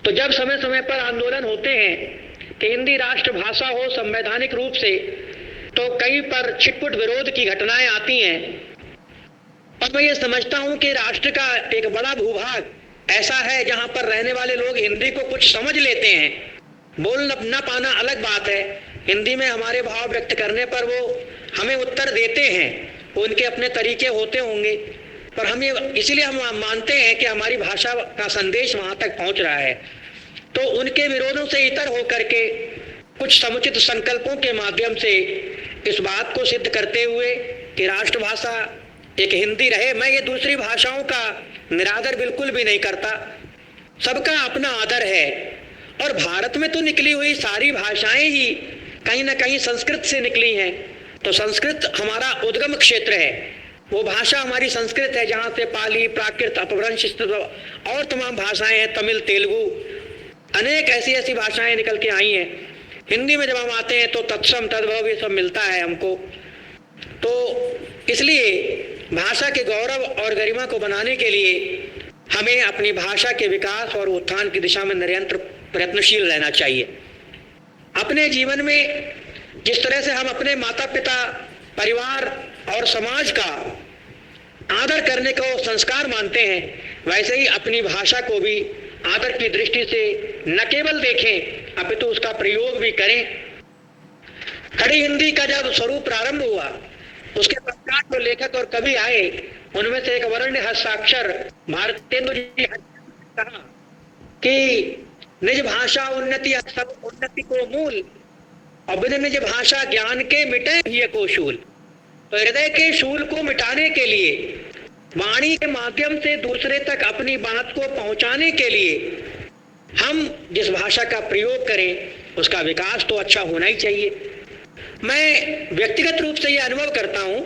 [SPEAKER 5] तो जब समय समय पर आंदोलन होते हैं कि हिंदी राष्ट्रभाषा हो संवैधानिक रूप से, तो कई पर छिटपुट विरोध की घटनाएं आती हैं। और मैं ये समझता हूं कि राष्ट्र का एक बड़ा भूभाग ऐसा है जहां पर रहने वाले लोग हिंदी को कुछ समझ लेते हैं। बोल न पाना अलग बात है, हिंदी में हमारे भाव व्यक्त करने पर वो हमें उत्तर देते हैं, उनके अपने तरीके होते होंगे, पर हम ये इसीलिए हम मानते हैं कि हमारी भाषा का संदेश वहां तक पहुंच रहा है। तो उनके विरोधों से इतर होकर के कुछ समुचित संकल्पों के माध्यम से इस बात को सिद्ध करते हुए कि राष्ट्रभाषा एक हिंदी रहे। मैं ये दूसरी भाषाओं का निरादर बिल्कुल भी नहीं करता, सबका अपना आदर है। और भारत में तो निकली हुई सारी भाषाएं ही कहीं ना कहीं संस्कृत से निकली हैं, तो संस्कृत हमारा उद्गम क्षेत्र है। वो भाषा हमारी संस्कृत है, जहाँ से पाली, प्राकृत, अपभ्रंश और तमाम भाषाएं हैं, तमिल, तेलुगु, अनेक ऐसी ऐसी भाषाएं निकल के आई हैं। हिंदी में जब हम आते हैं तो तत्सम, तद्भव, ये सब मिलता है हमको। तो इसलिए भाषा के गौरव और गरिमा को बनाने के लिए हमें अपनी भाषा के विकास और उत्थान की दिशा में निरंतर प्रयत्नशील रहना चाहिए। अपने जीवन में जिस तरह से हम अपने माता पिता, परिवार और समाज का आदर करने को संस्कार मानते हैं, वैसे ही अपनी भाषा को भी आदर की दृष्टि से न केवल देखें अपितु उसका प्रयोग भी करें। खड़ी हिंदी का जब स्वरूप प्रारंभ हुआ, उसके पश्चात जो लेखक और कवि आए, उनमें से एक वरेण्य हस्ताक्षर भारतेंदु जी ने कहा कि निज भाषा उन्नति उन्नति को मूल, और बिन निज भाषा ज्ञान के मिटे ये को शूल। तो हृदय के शूल को मिटाने के लिए, वाणी के माध्यम से दूसरे तक अपनी बात को पहुंचाने के लिए हम जिस भाषा का प्रयोग करें उसका विकास तो अच्छा होना ही चाहिए। मैं व्यक्तिगत रूप से यह अनुभव करता हूं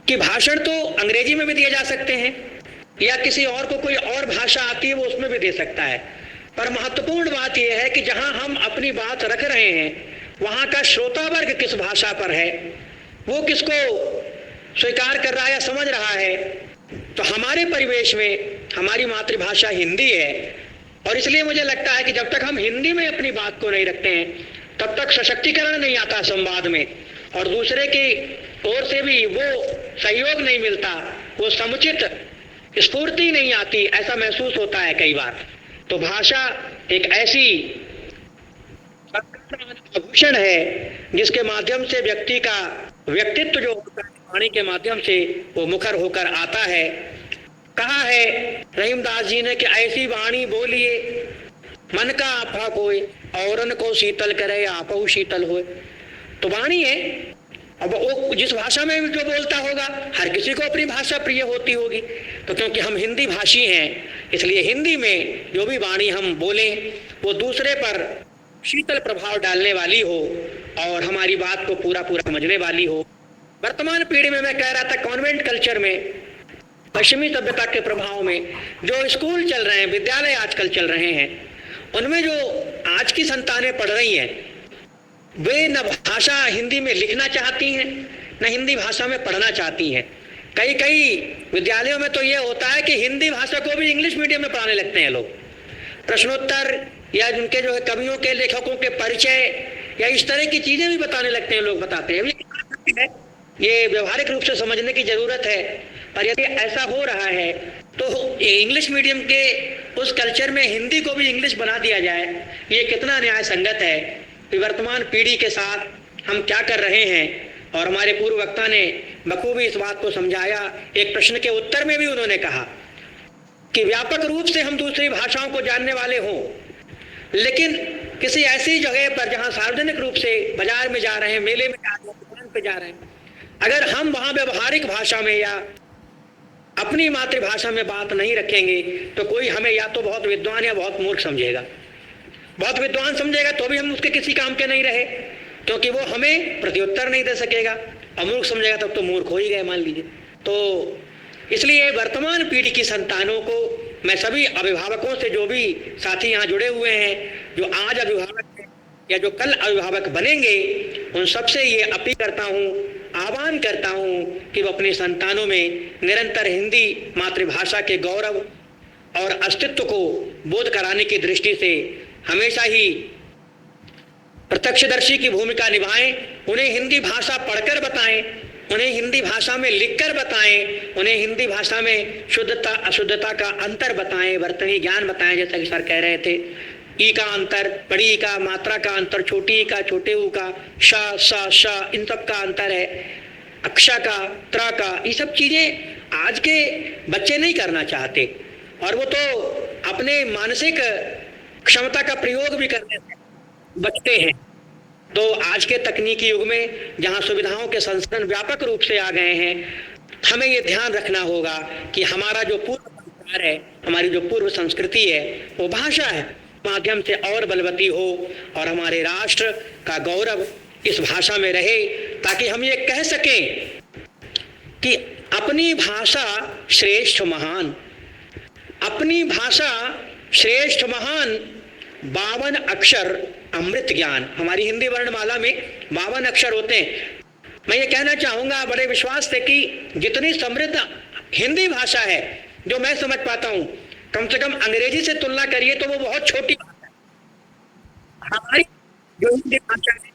[SPEAKER 5] कि भाषण तो अंग्रेजी में भी दिए जा सकते हैं, या किसी और को कोई और भाषा आती है वो उसमें भी दे सकता है, पर महत्वपूर्ण बात यह है कि जहां हम अपनी बात रख रहे हैं वहां का श्रोता वर्ग किस भाषा पर है, वो किसको स्वीकार कर रहा है या समझ रहा है। तो हमारे परिवेश में हमारी मातृभाषा हिंदी है, और इसलिए मुझे लगता है कि जब तक हम हिंदी में अपनी बात को नहीं रखते हैं तब तक सशक्तिकरण नहीं आता संवाद में, और दूसरे की ओर से भी वो सहयोग नहीं मिलता, वो समुचित स्फूर्ति नहीं आती, ऐसा महसूस होता है कई बार। तो भाषा एक ऐसी आभूषण है जिसके माध्यम से व्यक्ति का व्यक्तित्व जो होता है वाणी के माध्यम से वो मुखर होकर आता है। कहा है रहीमदास जी ने कि ऐसी वाणी बोलिए मन का आपा कोई, औरन को शीतल करे आपहु शीतल होए। तो वाणी है, अब वो जिस भाषा में जो बोलता होगा, हर किसी को अपनी भाषा प्रिय होती होगी। तो क्योंकि हम हिंदी भाषी हैं, इसलिए हिंदी में जो भी वाणी हम बोलें वो दूसरे पर शीतल प्रभाव डालने वाली हो और हमारी बात को पूरा पूरा समझने वाली हो। वर्तमान पीढ़ी में मैं कह रहा था, कॉन्वेंट कल्चर में, पश्चिमी सभ्यता के प्रभाव में जो स्कूल चल रहे हैं, विद्यालय आजकल चल रहे हैं, उनमें जो आज की संतानें पढ़ रही हैं वे न भाषा हिंदी में लिखना चाहती हैं न हिंदी भाषा में पढ़ना चाहती हैं। कई कई विद्यालयों में तो ये होता है कि हिंदी भाषा को भी इंग्लिश मीडियम में पढ़ाने लगते हैं लोग। प्रश्नोत्तर या जिनके जो है कवियों के, लेखकों के परिचय या इस तरह की चीजें भी बताने लगते हैं, लोग बताते हैं। ये व्यवहारिक रूप से समझने की जरूरत है, पर यदि ऐसा हो रहा है तो इंग्लिश मीडियम के उस कल्चर में हिंदी को भी इंग्लिश बना दिया जाए, ये कितना न्याय संगत है कि वर्तमान पीढ़ी के साथ हम क्या कर रहे हैं। और हमारे पूर्व वक्ता ने बखूबी इस बात को समझाया। एक प्रश्न के उत्तर में भी उन्होंने कहा कि व्यापक रूप से हम दूसरी भाषाओं को जानने वाले हों, लेकिन किसी ऐसी जगह पर जहां सार्वजनिक रूप से बाजार में जा रहे हैं, मेले में जा रहे हैं, दुकान पे जा रहे हैं, अगर हम वहां व्यवहारिक भाषा में या अपनी मातृभाषा में बात नहीं रखेंगे तो कोई हमें या तो बहुत विद्वान या बहुत मूर्ख समझेगा। बहुत विद्वान समझेगा तो भी हम उसके किसी काम के नहीं रहे, क्योंकि वो हमें प्रत्युत्तर नहीं दे सकेगा, और मूर्ख समझेगा तब तो मूर्ख हो ही गए मान लीजिए। तो इसलिए वर्तमान पीढ़ी की संतानों को मैं सभी अभिभावकों से, जो भी साथी यहाँ जुड़े हुए हैं, जो आज अभिभावक हैं या जो कल अभिभावक बनेंगे, उन सबसे ये अपील करता हूँ, आह्वान करता हूँ कि वो अपने संतानों में निरंतर हिंदी मातृभाषा के गौरव और अस्तित्व को बोध कराने की दृष्टि से हमेशा ही प्रत्यक्षदर्शी की भूमिका निभाएं। उन्हें हिंदी भाषा पढ़कर बताएं, उन्हें हिंदी भाषा में लिखकर बताएं, उन्हें हिंदी भाषा में शुद्धता अशुद्धता का अंतर बताएं, वर्तनी ज्ञान बताएं। जैसा कि सर कह रहे थे, ई का अंतर, बड़ी ई का, मात्रा का अंतर, छोटी ई का, छोटे ऊ का, श स श, इन सब का अंतर है, अक्षा का, त्रा का, ये सब चीजें आज के बच्चे नहीं करना चाहते, और वो तो अपने मानसिक क्षमता का प्रयोग भी करने से बचते हैं। तो आज के तकनीकी युग में जहां सुविधाओं के संस्करण व्यापक रूप से आ गए हैं, हमें ये ध्यान रखना होगा कि हमारा जो पूर्व संस्कार है, हमारी जो पूर्व संस्कृति है, वो भाषा है माध्यम से और बलवती हो, और हमारे राष्ट्र का गौरव इस भाषा में रहे, ताकि हम ये कह सकें कि अपनी भाषा श्रेष्ठ महान, अपनी भाषा श्रेष्ठ महान, 52 अक्षर अमृत ज्ञान। हमारी हिंदी वर्णमाला में 52 अक्षर होते हैं। मैं ये कहना चाहूंगा बड़े विश्वास से कि जितनी समृद्ध हिंदी भाषा है, जो मैं समझ पाता हूं, कम से कम अंग्रेजी से तुलना करिए तो वो बहुत छोटी भाषा है। हमारी जो हिंदी भाषा है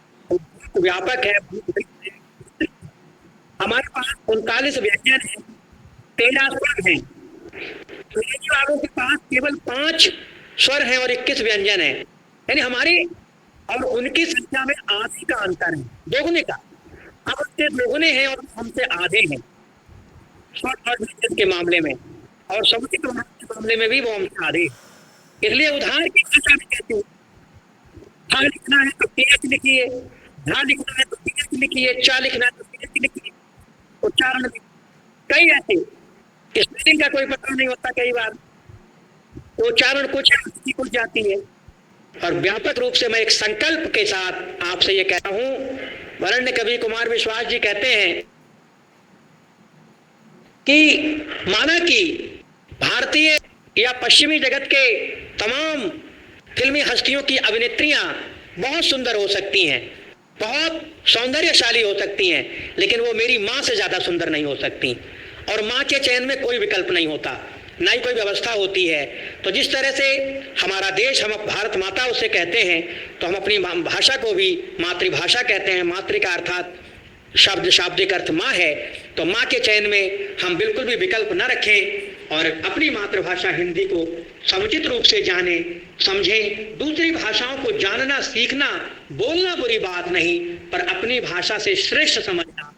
[SPEAKER 5] व्यापक है। हमारे पास 39 व्यंजन है, 13 स्वर हैं। अंग्रेजी वालों के पास केवल 5 स्वर हैं और 21 व्यंजन है। यानी हमारी और उनकी संख्या में आधी का अंतर है, दोगुने का। हम उससे दोगुने हैं और हमसे आधे हैं स्वर और व्यंजन के मामले में, और समुचित के मामले में भी वो हमसे आधे। इसलिए उदाहरण की भाषा में कहते हैं, धा लिखना है तो टीएच लिखिए, धा लिखना है तो टीएच लिखिए, चा लिखना है तो टीएच लिखिए। उच्चारण कई ऐसे स्पेलिंग का कोई पता नहीं होता, कई बार उच्चारण कुछ कुछ जाती है। और व्यापक रूप से मैं एक संकल्प के साथ आपसे ये कहता हूं, वरेण्य कवि कुमार विश्वास जी कहते हैं कि माना कि भारतीय या पश्चिमी जगत के तमाम फिल्मी हस्तियों की अभिनेत्रियां बहुत सुंदर हो सकती हैं, बहुत सौंदर्यशाली हो सकती हैं, लेकिन वो मेरी मां से ज्यादा सुंदर नहीं हो सकती। और मां के चयन में कोई विकल्प नहीं होता, ना ही कोई व्यवस्था होती है। तो जिस तरह से हमारा देश, हम भारत माता उसे कहते हैं, तो हम अपनी भाषा को भी मातृभाषा कहते हैं। मातृ का अर्थात शब्द, शाब्दिक अर्थ माँ है। तो माँ के चयन में हम बिल्कुल भी विकल्प न रखें और अपनी मातृभाषा हिंदी को समुचित रूप से जाने समझें। दूसरी भाषाओं को जानना, सीखना, बोलना बुरी बात नहीं, पर अपनी भाषा से श्रेष्ठ समझना,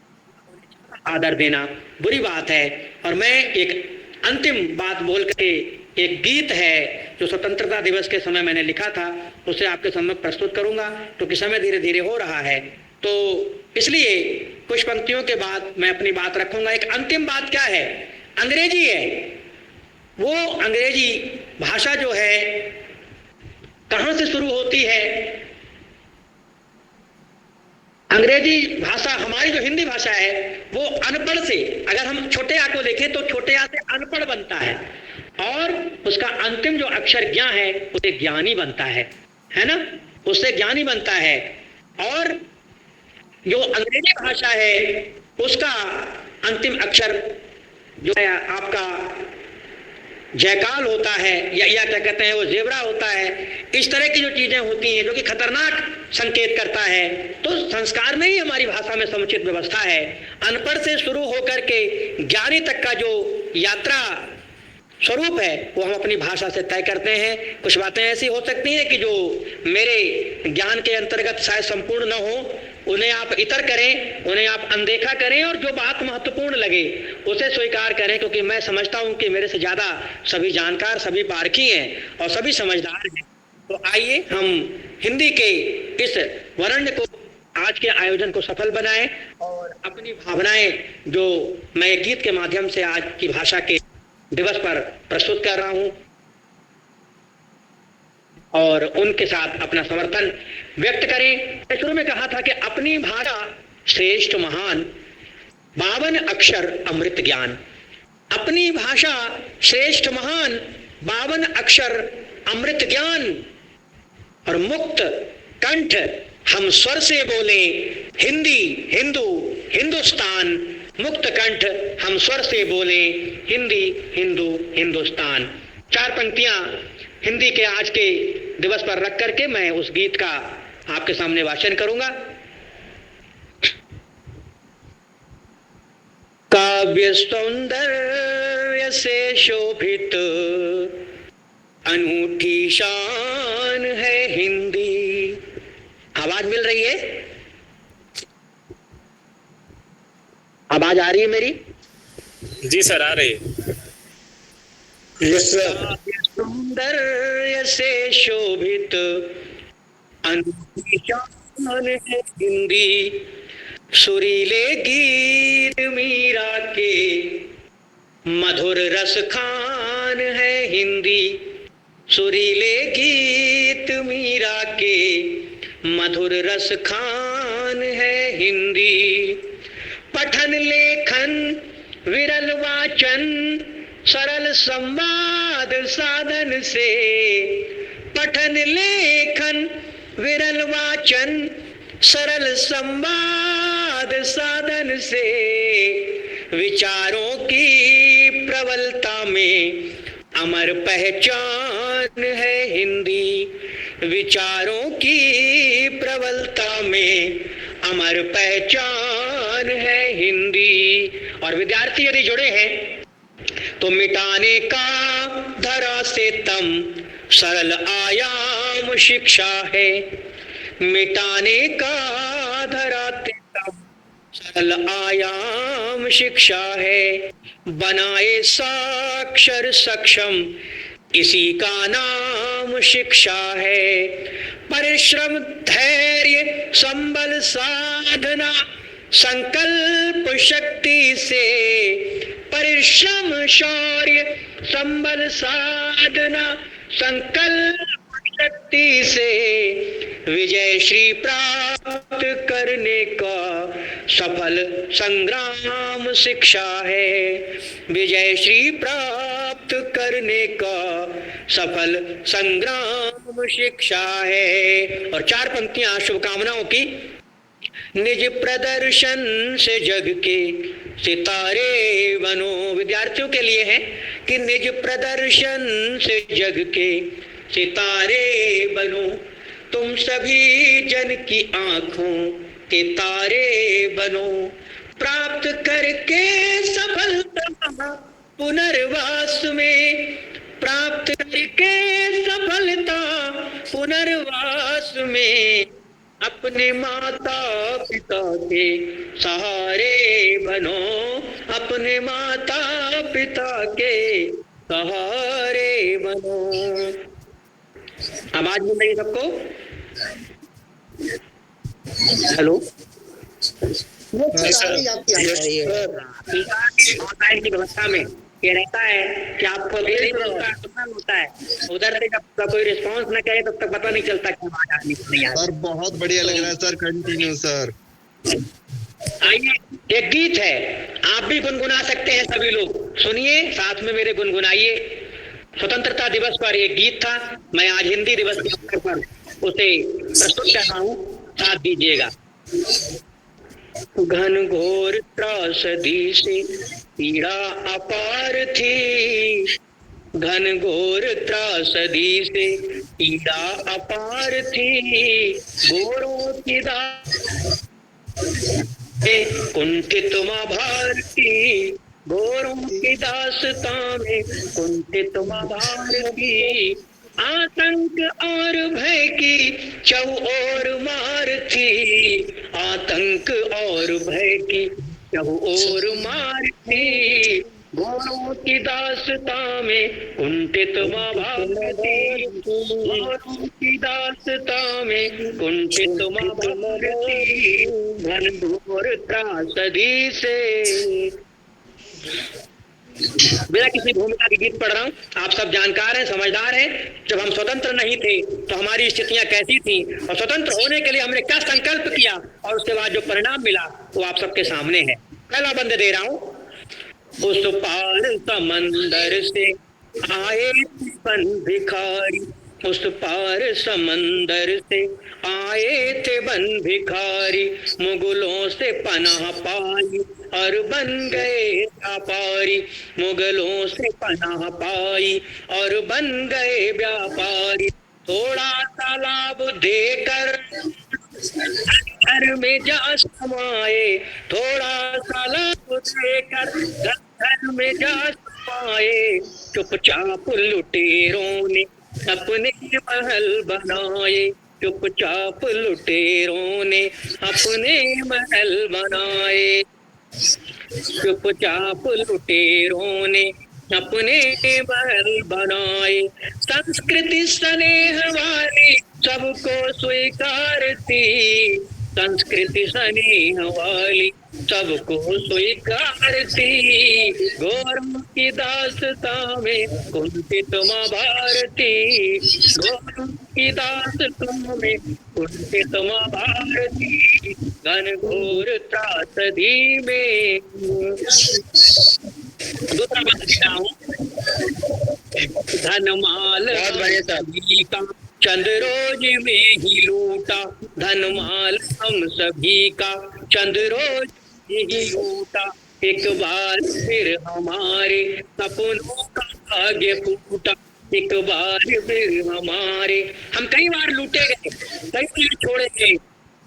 [SPEAKER 5] आदर देना बुरी बात है। और मैं एक अंतिम बात बोल के, एक गीत है जो स्वतंत्रता दिवस के समय मैंने लिखा था, उसे आपके सामने प्रस्तुत करूंगा, क्योंकि समय धीरे धीरे हो रहा है। तो इसलिए कुछ पंक्तियों के बाद मैं अपनी बात रखूंगा। एक अंतिम बात क्या है, अंग्रेजी है। वो अंग्रेजी भाषा जो है कहां से शुरू होती है? अंग्रेजी भाषा, हमारी जो हिंदी भाषा है, वो अनपढ़ से, अगर हम छोटे आ को देखें तो छोटे आ से अनपढ़ बनता है, और उसका अंतिम जो अक्षर ज्ञा है उसे ज्ञानी बनता है ना, उससे ज्ञानी बनता है। और जो अंग्रेजी भाषा है उसका अंतिम अक्षर जो है आपका जयकाल होता है, या क्या कहते हैं, वो जेबरा होता है। इस तरह की जो चीजें होती हैं जो कि खतरनाक संकेत करता है। तो संस्कार में ही हमारी भाषा में समुचित व्यवस्था है। अनपढ़ से शुरू होकर के ज्ञानी तक का जो यात्रा स्वरूप है वो हम अपनी भाषा से तय करते हैं। कुछ बातें ऐसी हो सकती हैं कि जो मेरे ज्ञान के अंतर्गत शायद संपूर्ण न हो, उन्हें आप इतर करें, उन्हें आप अनदेखा करें, और जो बात महत्वपूर्ण लगे उसे स्वीकार करें, क्योंकि मैं समझता हूं कि मेरे से ज्यादा सभी जानकार, सभी पारखी हैं और सभी समझदार हैं। तो आइए हम हिंदी के इस वरेण्य को, आज के आयोजन को सफल बनाएं और अपनी भावनाएं जो मैं गीत के माध्यम से आज की भाषा के दिवस पर प्रस्तुत कर रहा हूं, और उनके साथ अपना समर्थन व्यक्त करें। शुरू में कहा था कि अपनी भाषा श्रेष्ठ महान, 52 अक्षर अमृत ज्ञान। अपनी भाषा श्रेष्ठ महान, 52 अक्षर अमृत ज्ञान, और मुक्त कंठ हम स्वर से बोले हिंदी हिंदू हिंदुस्तान। मुक्त कंठ हम स्वर से बोले हिंदी हिंदू हिंदुस्तान। 4 पंक्तियां हिंदी के आज के दिवस पर रख करके मैं उस गीत का आपके सामने वाचन करूंगा। काव्य सौंदर्य से शोभित अनूठी शान है हिंदी। आवाज मिल रही है? आवाज आ रही है मेरी?
[SPEAKER 1] जी सर, आ रही है।
[SPEAKER 5] सौंदर्य से शोभित अनूठी शान है हिंदी। सुरीले गीत मीरा के मधुर रस खान है हिंदी। सुरीले गीत मीरा के मधुर रस खान है हिंदी। पठन लेखन विरल वाचन सरल संवाद साधन से, पठन लेखन विरल वाचन सरल संवाद साधन से, विचारों की प्रबलता में अमर पहचान है हिंदी। विचारों की प्रबलता में अमर पहचान है हिंदी। और विद्यार्थी यदि जुड़े हैं तो मिटाने का धरा से तम सरल आयाम शिक्षा है। मिटाने का धरा से तम सरल आयाम शिक्षा है। बनाए साक्षर सक्षम इसी का नाम शिक्षा है। परिश्रम धैर्य संबल साधना संकल्प शक्ति से, परिश्रम शौर्य संबल साधना संकल्प शक्ति से, विजय श्री प्राप्त करने का सफल संग्राम शिक्षा है। विजय श्री प्राप्त करने का सफल संग्राम शिक्षा है। और 4 पंक्तियां शुभकामनाओं की। निज प्रदर्शन से जग के सितारे बनो, विद्यार्थियों के लिए है कि निज प्रदर्शन से जग के सितारे बनो, तुम सभी जन की आंखों के तारे बनो, प्राप्त करके सफलता पुनर्वास में, प्राप्त करके सफलता पुनर्वास में, अपने माता पिता के सहारे बनो, अपने माता पिता के सहारे बनो। आवाज मिल रही सबको? हेलो ऑनलाइन की व्यवस्था में ये रहता है कि आपको होता है, उधर से जब कोई रिस्पांस न करे तब तक पता नहीं चलता कि आवाज आदमी नहीं आ रही।
[SPEAKER 6] सर बहुत बढ़िया लग रहा है सर, कंटिन्यू सर।
[SPEAKER 5] आइए, एक गीत है, आप भी गुनगुना सकते हैं, सभी लोग सुनिए, साथ में मेरे गुनगुनाइए। स्वतंत्रता दिवस पर एक गीत था, मैं आज हिंदी दिवस के अवसर पर उसे प्रस्तुत कर रहा हूँ, साथ दीजिएगा। घन घोर त्रासदी से पीड़ा अपार थी, घन घोर त्रासदी से पीड़ा अपार थी, गोरों की कुंठित मां भारती, गोरों की दास्तां में कुंठित मां भारती, आतंक और भय की चौ और मार थी, आतंक और भय की चौ और मार थी, गोरों की दास्तां में कुंठित मां भारती, गोरों की दास्तां में कुंठित मां भारती, घनघोर त्रासदी से। बिना किसी भूमिका के गीत पढ़ रहा हूँ, आप सब जानकार हैं, समझदार हैं। जब हम स्वतंत्र नहीं थे तो हमारी स्थितियां कैसी थी, और स्वतंत्र होने के लिए हमने क्या संकल्प किया, और उसके बाद जो परिणाम मिला वो आप सबके सामने है। पहला बंद दे रहा हूँ। उस पार समंदर से आए बन भिखारी, उस पार समंदर से आए थे बन भिखारी, मुगलों से पनाह पाई और बन गए व्यापारी, मुगलों से पनाह पाई और बन गए व्यापारी, थोड़ा सा लाभ देकर घर में जा समाए, थोड़ा सा लाभ देकर घर में जा समाए, चुपचाप लुटेरों ने अपने महल बनाए, चुपचाप लुटेरों ने अपने महल बनाए, चुपचाप लुटेरों ने अपने महल बनाए, संस्कृति स्नेह वाली सबको स्वीकार थी, संस्कृति स्नेह वाली सबको स्वीकारती, गौरव की दासता में कुंठित माँ भारती, गौरव की दासता में कुंठित माँ भारती, घनघोर त्रासदी में। दूसरा बात लिखा हूँ, धनमाल सभी का चंद रोज में ही लूटा, धनमाल हम सभी का चंद रोज में ही लूटा, एक बार फिर हमारे सपनों का भाग्य फूटा, एक बार फिर हमारे, हम कई बार लूटे गए, कई बार छोड़े गए,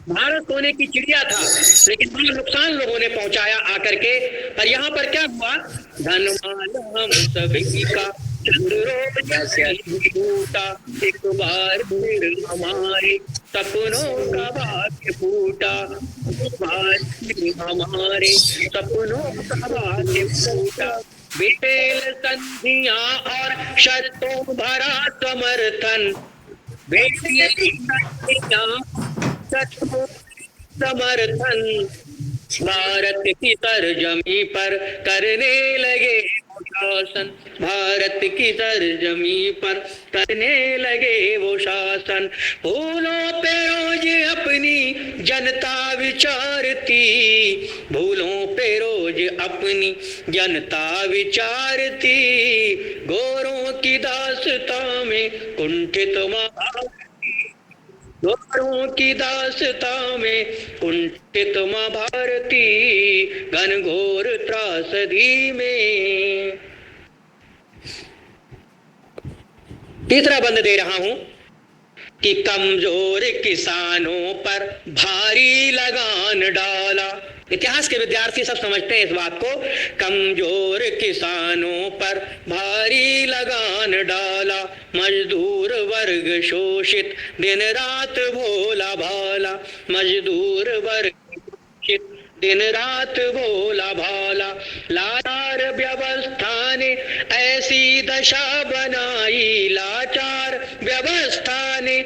[SPEAKER 5] भारत सोने की चिड़िया था, लेकिन बड़ा नुकसान लोगों ने पहुंचाया आकर के। पर यहाँ पर क्या हुआ, धनमाल हम सभी का चंद्रों फूटा, एक बार फिर हमारे सपनों का भाग्य फूटा, बार फिर हमारे सपनों का भाग्य फूटा, बेटेल संधिया और शर्तों भरा समर्थन, बेटेल संधिया समर्थन, भारत की सरजमी पर करने लगे वो शासन, भारत की सरजमी पर करने लगे वो शासन, फूलों पे रोज अपनी जनता विचारती, भूलों पे रोज अपनी जनता विचारती, गोरों की दासता में कुंठित माँ, गौरों की दासता में कुंठित माँ भारती, घनघोर त्रासदी में। तीसरा बंद दे रहा हूं कि कमजोर किसानों पर भारी लगान डाला, इतिहास के विद्यार्थी सब समझते हैं इस बात को, कमजोर किसानों पर भारी लगान डाला, मजदूर वर्ग शोषित दिन रात भोला भाला, मजदूर वर्ग शोषित दिन रात भोला भाला, लाचार व्यवस्था ने ऐसी दशा बनाई, लाचार व्यवस्था ने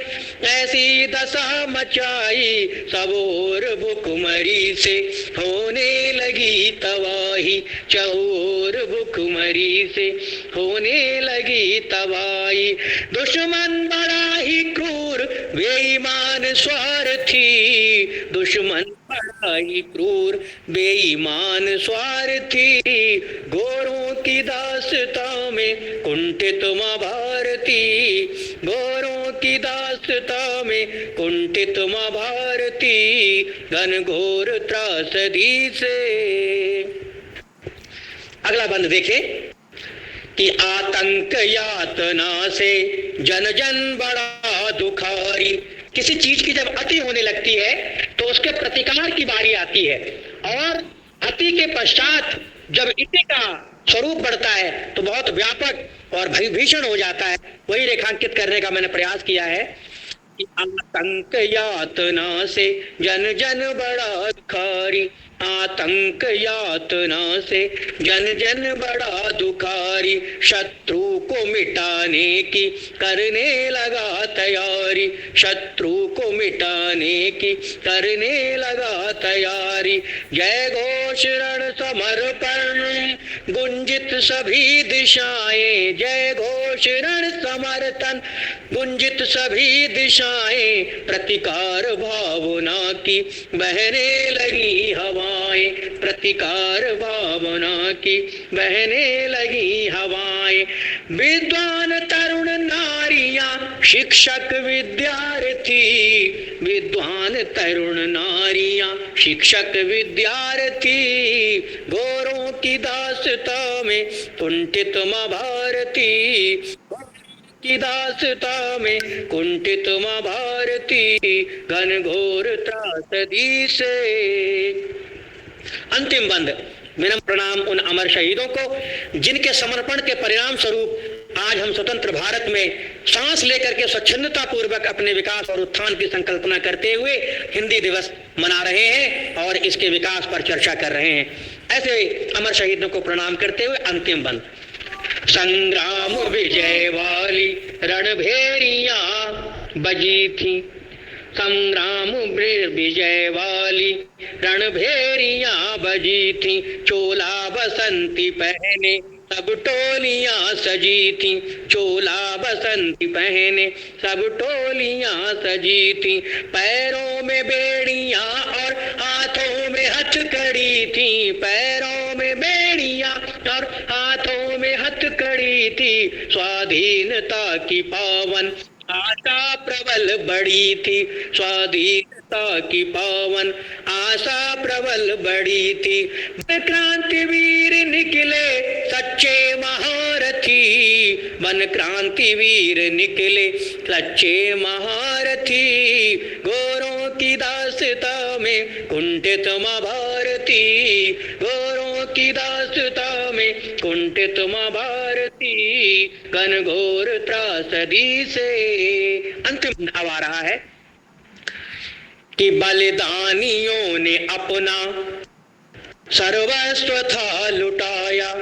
[SPEAKER 5] ऐसी दशा मचाई, सब ओर भुखमरी से होने लगी तबाही, चहुओर भुखमरी से होने लगी तबाही, दुश्मन बड़ा ही क्रूर बेईमान स्वार्थी, दुश्मन बड़ा ही क्रूर बेईमान स्वार्थी, गोरों की दासता में कुंठित माँ भारती, गोरों की दासता में कुंठित माँ भारती, घनघोर त्रासदी से। अगला बंद देखे कि आतंक यातना से जन जन बड़ा दुखारी, किसी चीज की जब अति होने लगती है तो उसके प्रतिकार की बारी आती है, और अति के पश्चात जब इति का स्वरूप बढ़ता है तो बहुत व्यापक और भीषण हो जाता है। वही रेखांकित करने का मैंने प्रयास किया है कि आतंक यातना से जन जन बड़ा दुखारी, आतंक यातना से जन जन बड़ा दुखारी, शत्रु को मिटाने की करने लगा तैयारी, शत्रु को मिटाने की करने लगा तैयारी, जय घोष रण समर्पण गुंजित सभी दिशाएं, जय घोष रण समर्थन गुंजित सभी दिशाएं, प्रतिकार भावना की बहने लगी हवाएं, प्रतिकार भावना की बहने लगी हवाएं, विद्वान तरुण नारियां शिक्षक विद्यार्थी, विद्वान तरुण नारियां शिक्षक विद्यार्थी, गोरों की दासता में कुंठित माँ भारती, की दासता में कुंठित माँ भारती, घनघोर त्रासदी से। अंतिम बंद, विनम्र प्रणाम उन अमर शहीदों को जिनके समर्पण के परिणाम स्वरूप आज हम स्वतंत्र भारत में सांस लेकर के स्वच्छंदता पूर्वक अपने विकास और उत्थान की संकल्पना करते हुए हिंदी दिवस मना रहे हैं और इसके विकास पर चर्चा कर रहे हैं। ऐसे अमर शहीदों को प्रणाम करते हुए अंतिम बंद, संग्राम विजय वाली रणभेरियां बजी थी, संग्राम विजय वाली रणभेरियां बजी थी, चोला बसंती पहने सब टोलियां सजी थी, चोला बसंती पहने सब टोलियां सजी थी, पैरों में बेड़ियां और हाथों में हथकड़ी थी, पैरों में बेड़ियां और हाथों में हथकड़ी थी, स्वाधीनता की पावन आशा प्रबल बड़ी थी, स्वाधीनता की पावन आशा प्रबल बड़ी थी, क्रांतिवीर निकले सच्चे महारथी, वन क्रांतिवीर निकले सच्चे महारथी, गोरों की दास्ता में कुंठित माँ भारती, गोरों की दास्ता में कुंठित माँ भारती, घनघोर त्रासदी से। अंतिम भाव आ रहा है कि बलिदानियों ने अपना सर्वस्व था लुटाया,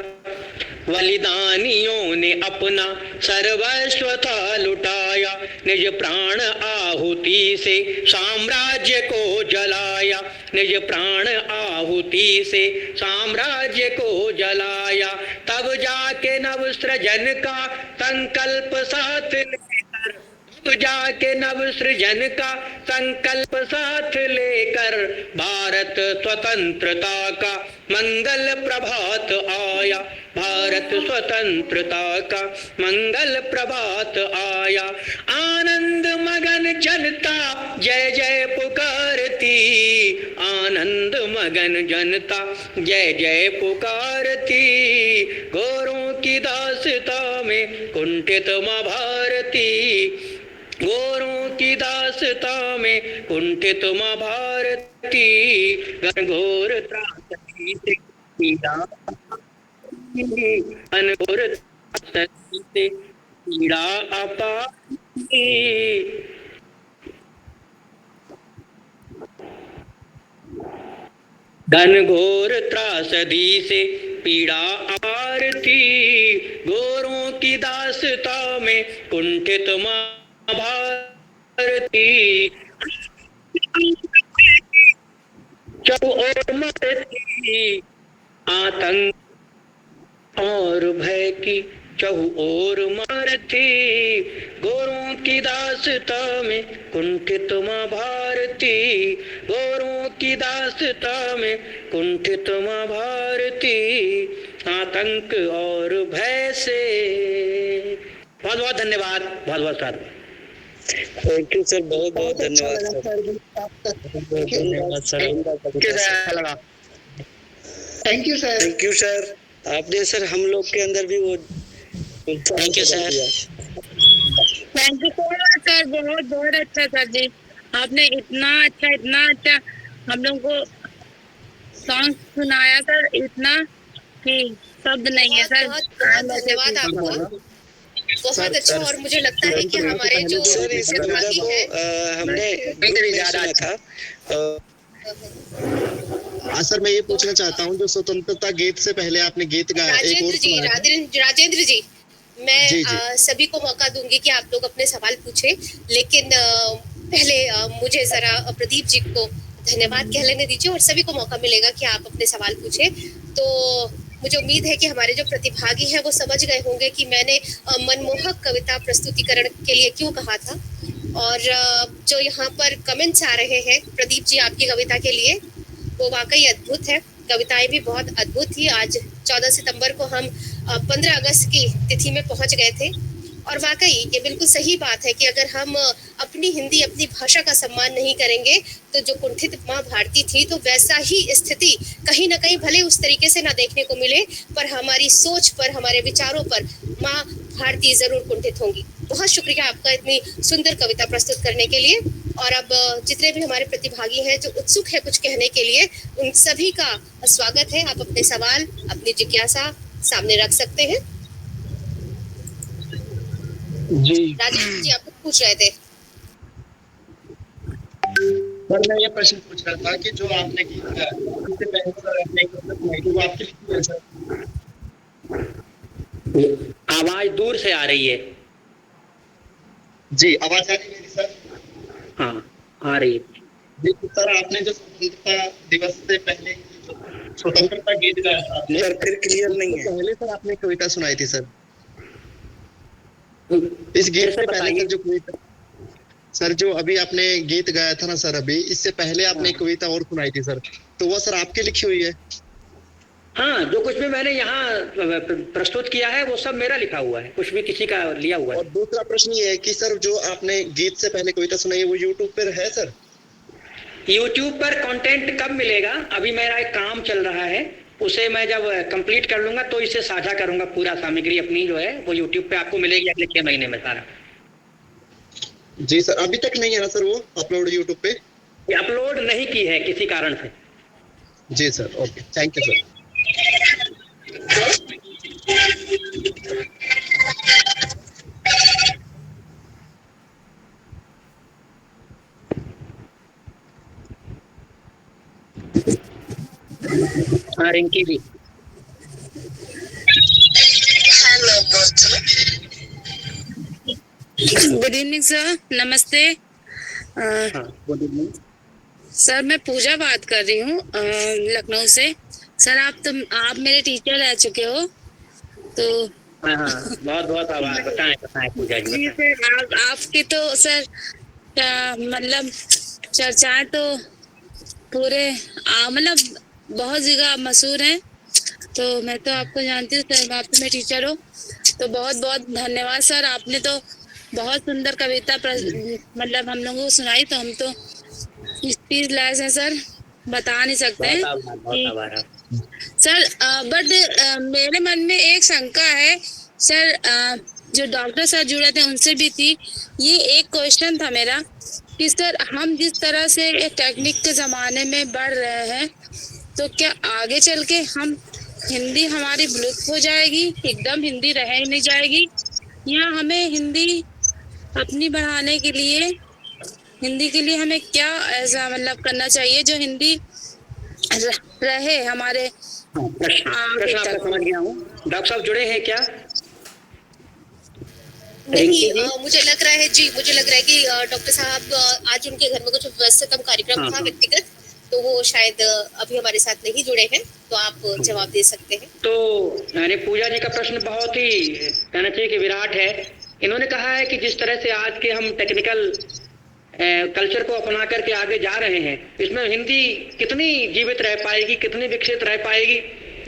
[SPEAKER 5] बलिदानियों ने अपना सर्वस्व था लुटाया, निज प्राण आहुति से साम्राज्य को जलाया, निज प्राण आहुति से साम्राज्य को जलाया, तब जाके नव सृजन का संकल्प साथ लेकर, तब जाके नव सृजन का संकल्प साथ लेकर, भारत स्वतंत्रता का मंगल प्रभात आया, भारत स्वतंत्रता का मंगल प्रभात आया, आनंद मगन जनता जय जय पुकारती, आनंद मगन जनता जय जय पुकारती, गोरों की दास्ता में कुंठित माँ भारती, गोरों की दास्ता में कुंठित माँ भारती, घनघोर त्रासदी से पीड़ा, घनघोर त्रासदी से पीड़ा अपाती, घनघोर त्रासदी से पीड़ा आरती, गोरों की दास्ता में कुंठित माँ भारती, चहु ओर मरती, आतंक और भय की चहु ओर मारती, गोरों की दास्ता में कुंठित माँ भारती, गोरों की दास्ता में कुंठित माँ भारती, आतंक और भय से। बहुत बहुत धन्यवाद, बहुत बहुत साधुवाद।
[SPEAKER 1] थैंक यू सर, बहुत बहुत धन्यवाद sir,
[SPEAKER 4] thank you sir.
[SPEAKER 1] Thank you sir, आपने सर हम लोग के अंदर भी वो
[SPEAKER 5] thank you sir,
[SPEAKER 7] thank you so much sir, बहुत बहुत अच्छा सर जी, आपने इतना अच्छा हम लोग को सॉन्ग सुनाया सर, इतना कि शब्द नहीं है सर।
[SPEAKER 3] बहुत धन्यवाद आपका, बहुत अच्छा। और मुझे लगता है कि हमारे जो
[SPEAKER 1] सर इस कविता को हमने सुना था।
[SPEAKER 6] हाँ सर, मैं ये पूछना चाहता हूँ, जो स्वतंत्रता गीत से पहले आपने गीत गाया, एक और
[SPEAKER 3] राजेंद्र जी, मैं
[SPEAKER 6] जी।
[SPEAKER 3] सभी को मौका दूंगी कि आप लोग अपने सवाल पूछे, लेकिन पहले मुझे जरा प्रदीप जी को धन्यवाद कह लेने दीजिए और सभी को मौका मिलेगा कि आप अपने सवाल पूछे। तो मुझे उम्मीद है कि हमारे जो प्रतिभागी हैं वो समझ गए होंगे कि मैंने मनमोहक कविता प्रस्तुतिकरण के लिए क्यों कहा था। और जो यहाँ पर कमेंट्स आ रहे हैं प्रदीप जी आपकी कविता के लिए, वो वाकई अद्भुत है, कविताएं भी बहुत अद्भुत थी। आज 14 सितंबर को हम 15 अगस्त की तिथि में पहुंच गए थे और वाकई ये बिल्कुल सही बात है कि अगर हम अपनी हिंदी, अपनी भाषा का सम्मान नहीं करेंगे तो जो कुंठित माँ भारती थी, तो वैसा ही स्थिति कहीं ना कहीं भले उस तरीके से ना देखने को मिले, पर हमारी सोच पर, हमारे विचारों पर माँ भारती जरूर कुंठित होंगी। बहुत शुक्रिया आपका इतनी सुंदर कविता प्रस्तुत करने के लिए। और अब जितने भी हमारे प्रतिभागी हैं जो उत्सुक है कुछ कहने के लिए, उन सभी का स्वागत है। आप अपने सवाल, अपनी जिज्ञासा सामने रख सकते हैं।
[SPEAKER 6] जी
[SPEAKER 3] राजेश जी, आप कुछ पूछ रहे थे।
[SPEAKER 6] सर, मैं ये प्रश्न पूछ रहा था कि जो आपने गीत गाया, इससे पहले सर आपने एक कविता सुनाई थी, वो आपके लिए है सर?
[SPEAKER 5] आवाज दूर से आ रही है।
[SPEAKER 6] जी, आवाज आ रही है मेरी सर?
[SPEAKER 5] हाँ, आ रही है।
[SPEAKER 6] जी सर, आपने जो स्वतंत्रता दिवस से पहले स्वतंत्रता गीत गाया था आपने,
[SPEAKER 1] सर फिर क्लियर नहीं है।
[SPEAKER 6] पहले सर आपने कविता सुनाई थी सर। इस गीत से पहले सर जो कविता, सर जो अभी आपने गीत गाया था ना सर, अभी इससे पहले आपने एक कविता और सुनाई थी सर, तो वो सर आपके लिखी हुई है?
[SPEAKER 5] हाँ, जो कुछ भी मैंने यहाँ प्रस्तुत किया है वो सब मेरा लिखा हुआ है, कुछ भी किसी का लिया हुआ है।
[SPEAKER 6] और दूसरा प्रश्न ये है कि सर जो आपने गीत से पहले कविता सुनाई है वो यूट्यूब पर है सर?
[SPEAKER 5] यूट्यूब पर कंटेंट कब मिलेगा? अभी मेरा एक काम चल रहा है, उसे मैं जब कंप्लीट कर लूंगा तो इसे साझा करूंगा। पूरा सामग्री अपनी जो है वो यूट्यूब पे आपको मिलेगी अगले 6 महीने में सारा।
[SPEAKER 6] जी सर, अभी तक नहीं है ना सर वो अपलोड यूट्यूब पे?
[SPEAKER 5] अपलोड नहीं की है किसी कारण से।
[SPEAKER 6] जी sir, okay, thank you sir.
[SPEAKER 5] हाँ, रिंकी भी।
[SPEAKER 7] गुड इवनिंग सर, नमस्ते।
[SPEAKER 5] गुड इवनिंग
[SPEAKER 7] सर, मैं पूजा बात कर रही हूँ लखनऊ से। सर आप मेरे टीचर रह चुके हो तो
[SPEAKER 5] हाँ, बहुत बहुत आभार। बताएं पूजा जी।
[SPEAKER 7] जी सर, आपकी तो सर मतलब चर्चाएं तो पूरे मतलब बहुत जगह मशहूर हैं, तो मैं तो आपको जानती हूँ सर, आप तो मेरे टीचर हो, तो बहुत बहुत धन्यवाद सर। आपने तो बहुत सुंदर कविता मतलब हम लोगों को सुनाई, तो हम तो स्पीच लेस हैं सर, बता नहीं सकते हैं सर। बट मेरे मन में एक शंका है सर, जो डॉक्टर सर जुड़े थे उनसे भी थी। ये एक क्वेश्चन था मेरा कि सर हम जिस तरह से टेक्निक के ज़माने में बढ़ रहे हैं, तो क्या आगे चल के हम हिंदी हमारी विलुप्त हो जाएगी, एकदम हिंदी रह ही नहीं जाएगी, या हमें हिंदी अपनी बढ़ाने के लिए, हिंदी के लिए हमें क्या ऐसा मतलब करना चाहिए जो हिंदी रहे हमारे?
[SPEAKER 5] प्रश्न आपका समझ गया हूँ। डॉक्टर साहब जुड़े हैं क्या?
[SPEAKER 3] नहीं, मुझे लग रहा है जी, मुझे लग रहा है कि डॉक्टर साहब आज उनके घर में कुछ व्यस्ततम कार्यक्रम था व्यक्तिगत, तो वो शायद अभी हमारे साथ नहीं जुड़े हैं, तो आप जवाब दे सकते हैं।
[SPEAKER 5] तो यानी पूजा जी का प्रश्न बहुत ही कहना चाहिए कि विराट है। इन्होंने कहा है कि जिस तरह से आज के हम टेक्निकल कल्चर को अपना करके आगे जा रहे हैं, इसमें हिंदी कितनी जीवित रह पाएगी, कितनी विकसित रह पाएगी,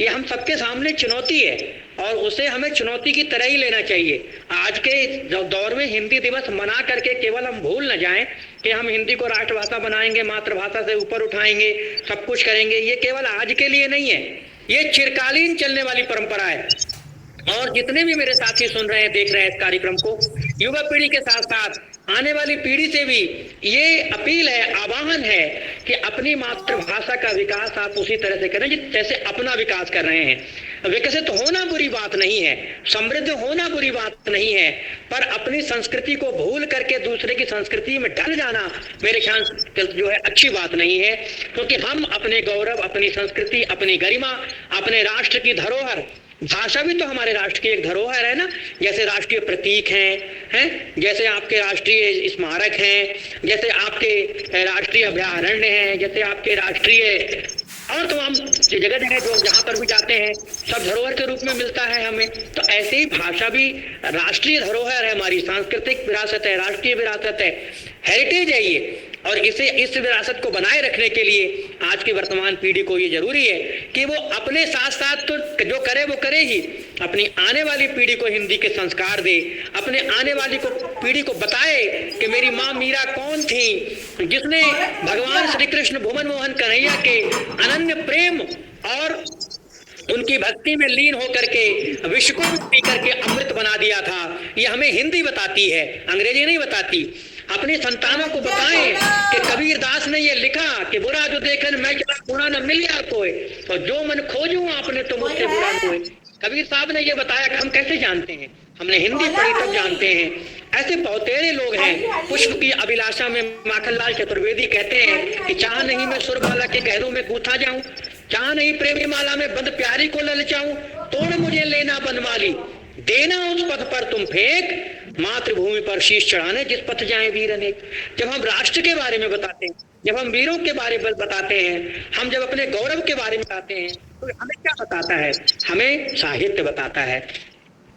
[SPEAKER 5] ये हम सबके सामने चुनौती है और उसे हमें चुनौती की तरह ही लेना चाहिए। आज के दौर में हिंदी दिवस मना करके केवल हम भूल न जाएं कि हम हिंदी को राष्ट्रभाषा बनाएंगे, मातृभाषा से ऊपर उठाएंगे, सब कुछ करेंगे। ये केवल आज के लिए नहीं है, ये चिरकालीन चलने वाली परंपरा है। और जितने भी मेरे साथी सुन रहे हैं, देख रहे हैं इस कार्यक्रम को, युवा पीढ़ी के साथ साथ आने वाली पीढ़ी से भी ये अपील है, आह्वान है कि अपनी मातृभाषा का विकास आप उसी तरह से करें जैसे अपना विकास कर रहे हैं। विकसित होना बुरी बात नहीं है, समृद्ध होना बुरी बात नहीं है, पर अपनी संस्कृति को भूल करके दूसरे की संस्कृति में ढल जाना मेरे ख्याल जो है अच्छी बात नहीं है। क्योंकि हम अपने गौरव, अपनी संस्कृति, अपनी गरिमा, अपने राष्ट्र की धरोहर, भाषा भी तो हमारे राष्ट्र की एक धरोहर है ना, जैसे राष्ट्रीय प्रतीक हैं, जैसे आपके राष्ट्रीय स्मारक हैं, जैसे आपके राष्ट्रीय अभयारण्य हैं, जैसे आपके राष्ट्रीय और तो हम जगह जगह जो जहाँ पर भी जाते हैं सब धरोहर के रूप में मिलता है हमें। तो ऐसे ही भाषा भी राष्ट्रीय धरोहर है, हमारी सांस्कृतिक विरासत है, राष्ट्रीय विरासत है, हेरिटेज है ये। और इस विरासत को बनाए रखने के लिए आज की वर्तमान पीढ़ी को ये जरूरी है कि वो अपने साथ साथ तो जो करे वो करे ही, अपनी आने वाली पीढ़ी को हिंदी के संस्कार दे, अपने आने वाली पीढ़ी को बताए कि मेरी माँ मीरा कौन थी, जिसने भगवान श्री कृष्ण भुवन मोहन कन्हैया के अनन्य प्रेम और उनकी भक्ति में लीन होकर के विश्व को पी करके अमृत बना दिया था। ये हमें हिंदी बताती है, अंग्रेजी नहीं बताती। अपने संतानों को बताएं कि कबीर दास ने ये लिखा कि बुरा जो देखन मैं चला बुरा न मिलिया कोई, और जो मन खोजूं आपने तो मुझसे बुरा कोई। कबीर साहब ने ये बताया। हम कैसे जानते हैं? हमने हिंदी पढ़ी तब जानते हैं। ऐसे बहुतेरे लोग हैं। पुष्प की अभिलाषा में माखनलाल चतुर्वेदी कहते हैं कि चाह नहीं मैं सुरबाला के गहरों में गूथा जाऊं, चाह नहीं प्रेमी माला में बंद प्यारी को ललचाऊं, तोड़ मुझे लेना बनवाली, देना उस पथ पर तुम फेंक, मातृभूमि पर शीश चढ़ाने जिस पथ जाए वीर अनेक। जब हम राष्ट्र के बारे में बताते हैं, जब हम वीरों के बारे में बताते हैं, हम जब अपने गौरव के बारे में बताते हैं, तो हमें क्या बताता है? हमें साहित्य बताता है।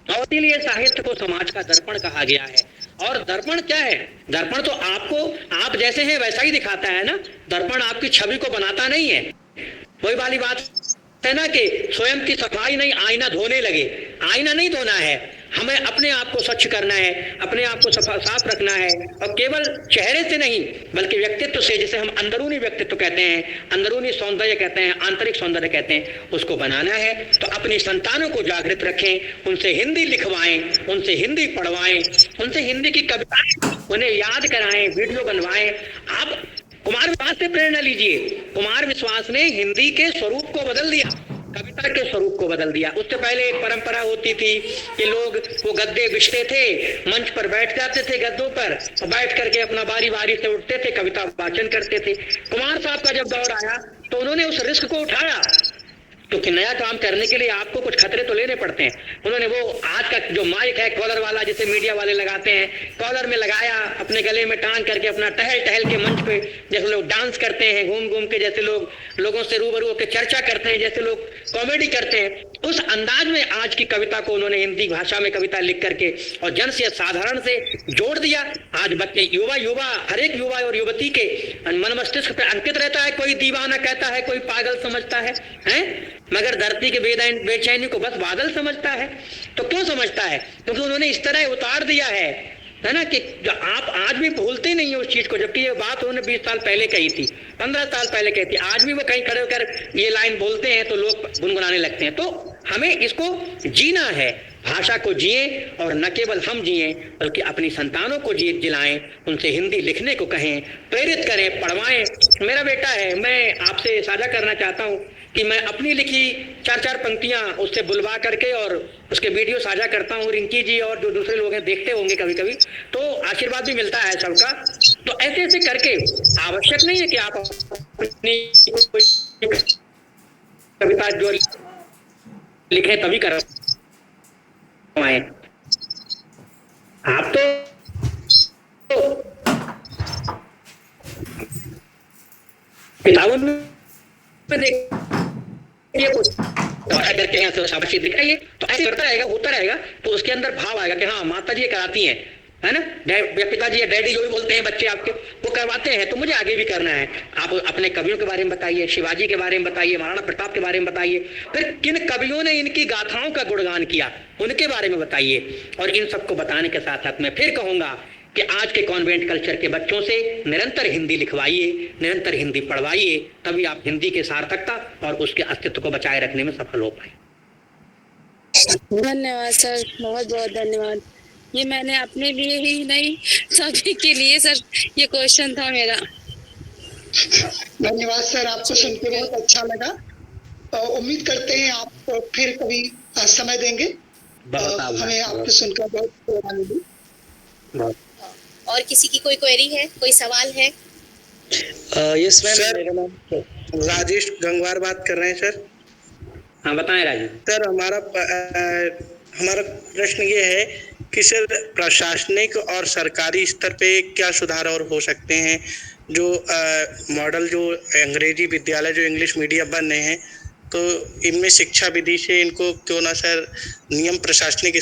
[SPEAKER 5] और इसीलिए साहित्य को समाज का दर्पण कहा गया है। और दर्पण क्या है? दर्पण तो आपको आप जैसे हैं वैसा ही दिखाता है ना। दर्पण आपकी छवि को बनाता नहीं है। वही वाली बात है ना कि स्वयं की सफाई नहीं, आईना धोने लगे। आईना नहीं धोना है, हमें अपने आप को स्वच्छ करना है, अपने आप को साफ रखना है। और केवल चेहरे से नहीं बल्कि व्यक्तित्व से, जिसे हम अंदरूनी व्यक्तित्व कहते हैं, अंदरूनी सौंदर्य कहते हैं, आंतरिक सौंदर्य कहते हैं, उसको बनाना है। तो अपनी संतानों को जागृत रखें, उनसे हिंदी लिखवाएं, उनसे हिंदी पढ़वाएं, उनसे हिंदी की कविताएं उन्हें याद कराएं, वीडियो बनवाएं। आप कुमार विश्वास से प्रेरणा लीजिए। कुमार विश्वास ने हिंदी के स्वरूप को बदल दिया, कविता के स्वरूप को बदल दिया। उससे पहले एक परंपरा होती थी कि लोग वो गद्दे बिछते थे, मंच पर बैठ जाते थे गद्दों पर, और बैठ करके अपना बारी बारी से उठते थे, कविता वाचन करते थे। कुमार साहब का जब दौर आया तो उन्होंने उस रिस्क को उठाया, क्योंकि नया काम करने के लिए आपको कुछ खतरे तो लेने पड़ते हैं। उन्होंने वो आज का जो माइक है कॉलर वाला, जिसे मीडिया वाले लगाते हैं, कॉलर में लगाया, अपने गले में टांग करके अपना टहल टहल के मंच पे जैसे लोग डांस करते हैं, घूम घूम के जैसे लोग लोगों से रूबरू होकर चर्चा करते हैं, जैसे लोग कॉमेडी करते हैं, उस अंदाज में आज की कविता को उन्होंने हिंदी भाषा में कविता लिख करके और जन से साधारण से जोड़ दिया। आज बच्चे युवा हर एक युवा और युवती के मन मस्तिष्क पे अंकित रहता है। कोई दीवाना कहता है, कोई पागल समझता है, मगर धरती के बेचैनी को बस बादल समझता है। तो क्यों समझता है? क्योंकि उन्होंने इस तरह उतार दिया है ना कि आप आज भी भूलते नहीं है उस चीज को। जबकि ये बात उन्होंने 20 साल पहले कही थी, 15 साल पहले कही थी। आज भी वो कहीं खड़े होकर ये लाइन बोलते हैं तो लोग गुनगुनाने लगते हैं। तो हमें इसको जीना है, भाषा को जिए, और न केवल हम जिए बल्कि अपनी संतानों को जिलाएं, उनसे हिंदी लिखने को कहें, प्रेरित करें, पढ़वाएं। मेरा बेटा है, मैं आपसे साझा करना चाहता हूं कि मैं अपनी लिखी 4-4 पंक्तियां उससे बुलवा करके और उसके वीडियो साझा करता हूं। रिंकी जी और जो दूसरे लोग हैं देखते होंगे कभी कभी, तो आशीर्वाद भी मिलता है सबका। तो ऐसे ऐसे करके, आवश्यक नहीं है कि आप अपनी कविता जो लिखे तभी करवाएं। आप तो किताबों में देखिए कुछ करके यहाँ से शाबाशी दिखाइए, तो ऐसे करता रहेगा, होता रहेगा, तो उसके अंदर भाव आएगा कि हाँ माता जी कराती हैं, है ना, पिताजी या डैडी जो भी बोलते हैं बच्चे आपके, वो करवाते हैं, तो मुझे आगे भी करना है। आप अपने कवियों के बारे में बताइए, शिवाजी के बारे में बताइए, महाराणा प्रताप के बारे में बताइए, फिर किन कवियों ने इनकी गाथाओं का गुणगान किया उनके बारे में बताइए। और इन सबको बताने के साथ साथ मैं फिर कहूंगा कि आज के कॉन्वेंट कल्चर के बच्चों से निरंतर हिंदी लिखवाइए, निरंतर हिंदी पढ़वाइए, तभी आप हिंदी की सार्थकता और उसके अस्तित्व को बचाए रखने में सफल हो पाए।
[SPEAKER 7] धन्यवाद सर, बहुत बहुत धन्यवाद। ये मैंने अपने लिए ही नहीं, सभी के लिए सर ये क्वेश्चन था मेरा।
[SPEAKER 4] धन्यवाद सर, आपको सुन के बहुत अच्छा लगा। उम्मीद करते हैं आप फिर कभी समय देंगे, हमें आपको सुनकर बहुत प्रेरणा मिली।
[SPEAKER 3] और किसी की कोई क्वेरी है, कोई सवाल है?
[SPEAKER 1] यस मैम, मेरा नाम राजेश गंगवार बात कर रहे हैं सर।
[SPEAKER 5] हाँ बताएं राजेश
[SPEAKER 1] सर। हमारा प्रश्न ये है कि सर प्रशासनिक और सरकारी स्तर पे क्या सुधार और हो सकते हैं? जो मॉडल जो अंग्रेजी विद्यालय जो इंग्लिश मीडियम बन रहे हैं, तो इनमें शिक्षा विधि से इनको क्यों ना सर नियम प्रशासनिक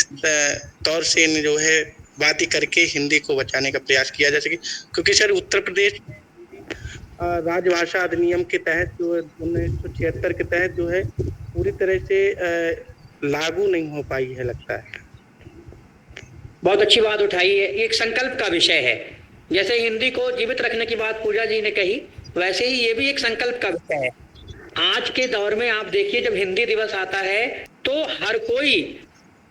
[SPEAKER 1] तौर से जो है बात करके हिंदी को बचाने का प्रयास किया जा सके। क्योंकि सर उत्तर प्रदेश राजभाषा अधिनियम के तहत जो 1976 के तहत जो है पूरी तरह से लागू नहीं हो पाई है, लगता है।
[SPEAKER 5] बहुत अच्छी बात उठाई है, एक संकल्प का विषय है। जैसे हिंदी को जीवित रखने की बात पूजा जी ने कही, वैसे ही ये भी एक संकल्प का विषय है। आज के दौर में आप देखिए, जब हिंदी दिवस आता है तो हर कोई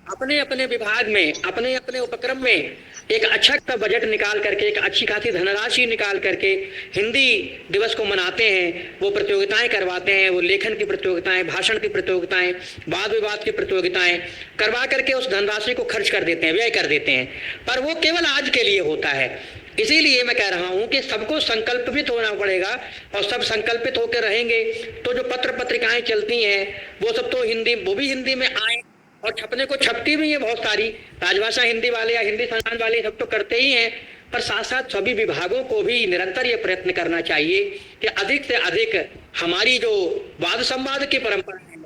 [SPEAKER 5] अपने अपने विभाग में, अपने अपने उपक्रम में एक अच्छा बजट निकाल करके, एक अच्छी खासी धनराशि निकाल करके हिंदी दिवस को मनाते हैं। वो प्रतियोगिताएं करवाते हैं, वो लेखन की प्रतियोगिताएं, भाषण की प्रतियोगिताएं, वाद विवाद की प्रतियोगिताएं करवा करके उस धनराशि को खर्च कर देते हैं, व्यय कर देते हैं। पर वो केवल आज के लिए होता है। इसीलिए मैं कह रहा हूं कि सबको संकल्पित होना पड़ेगा, और सब संकल्पित होकर रहेंगे तो जो पत्र पत्रिकाएं चलती हैं वो सब तो हिंदी, वो भी हिंदी में आए, और छपने को छपती भी है बहुत सारी, राजभाषा हिंदी वाले या हिंदी संस्थान वाले सब तो करते ही हैं, पर साथ साथ सभी विभागों को भी निरंतर ये प्रयत्न करना चाहिए कि अधिक से अधिक हमारी जो वाद संवाद की परंपरा है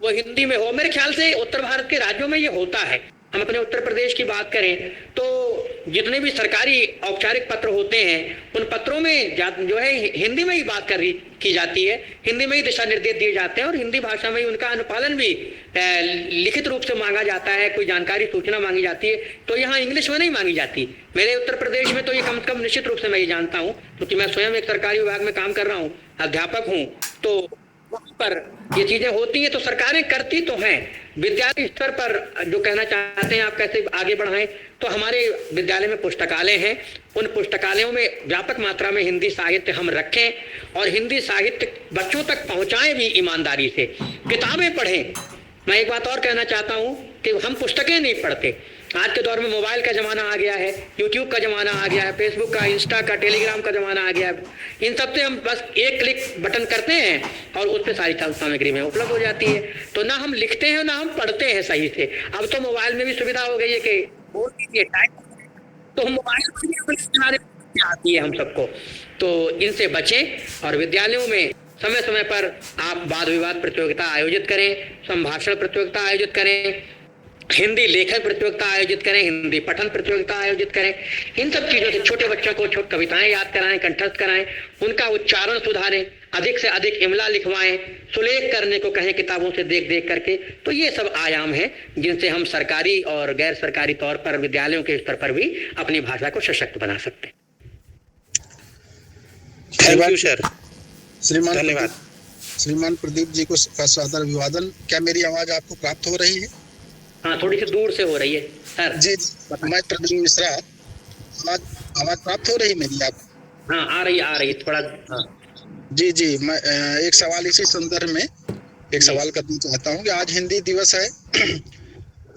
[SPEAKER 5] वो हिंदी में हो। मेरे ख्याल से उत्तर भारत के राज्यों में ये होता है। हम अपने उत्तर प्रदेश की बात करें तो जितने भी सरकारी औपचारिक पत्र होते हैं उन पत्रों में जो है हिंदी में ही बात की जाती है, हिंदी में ही दिशा निर्देश दिए जाते हैं और हिंदी भाषा में ही उनका अनुपालन भी लिखित रूप से मांगा जाता है। कोई जानकारी सूचना मांगी जाती है तो यहाँ इंग्लिश में नहीं मांगी जाती। मेरे उत्तर प्रदेश में तो ये कम से कम निश्चित रूप से मैं ये जानता हूँ, क्योंकि मैं स्वयं एक सरकारी विभाग में काम कर रहा हूँ, अध्यापक हूँ, तो वहाँ पर ये चीजें होती हैं तो सरकारें करती तो हैं। विद्यालय स्तर पर जो कहना चाहते हैं आप कैसे आगे बढ़ाएं, तो हमारे विद्यालय में पुस्तकालय हैं, उन पुस्तकालयों में व्यापक मात्रा में हिंदी साहित्य हम रखें और हिंदी साहित्य बच्चों तक पहुंचाएं भी ईमानदारी से, किताबें पढ़ें। मैं एक बात और कहना चाहता हूं कि हम पुस्तकें नहीं पढ़ते। आज के दौर में मोबाइल का जमाना आ गया है, यूट्यूब का जमाना आ गया है, फेसबुक का, इंस्टा का, टेलीग्राम का जमाना आ गया है। इन सब से हम बस एक क्लिक बटन करते हैं और उस पर सारी सामग्री में उपलब्ध हो जाती है। तो ना हम लिखते हैं ना हम पढ़ते हैं सही से। अब तो मोबाइल में भी सुविधा हो गई है कि बोल दीजिए टाइप, तो मोबाइल पर भी अपने आती है हम सबको। तो इनसे बचें और विद्यालयों में समय समय पर आप वाद विवाद प्रतियोगिता आयोजित करें, संभाषण प्रतियोगिता आयोजित करें, हिंदी लेखन प्रतियोगिता आयोजित करें, हिंदी पठन प्रतियोगिता आयोजित करें। इन सब चीजों से छोटे बच्चों को कविताएं याद कराएं, कंठस्थ कराएं, उनका उच्चारण सुधारें, अधिक से अधिक इमला लिखवाएं, सुलेख करने को कहें किताबों से देख देख करके। तो ये सब आयाम हैं जिनसे हम सरकारी और गैर सरकारी तौर पर विद्यालयों के स्तर पर भी अपनी भाषा को सशक्त बना सकते हैं।
[SPEAKER 1] थैंक यू सर,
[SPEAKER 6] श्रीमान
[SPEAKER 1] धन्यवाद।
[SPEAKER 6] श्रीमान प्रदीप जी को का सादर अभिवादन। क्या मेरी आवाज आपको प्राप्त हो रही है?
[SPEAKER 5] हाँ, थोड़ी सी दूर से हो रही है सर।
[SPEAKER 6] जी, मैं प्रदीप मिश्रा। आवाज प्राप्त हो रही मेरी आप?
[SPEAKER 5] हाँ, आ रही थोड़ा। हाँ।
[SPEAKER 6] जी, मैं एक सवाल इसी संदर्भ में एक सवाल करना चाहता हूँ कि आज हिंदी दिवस है।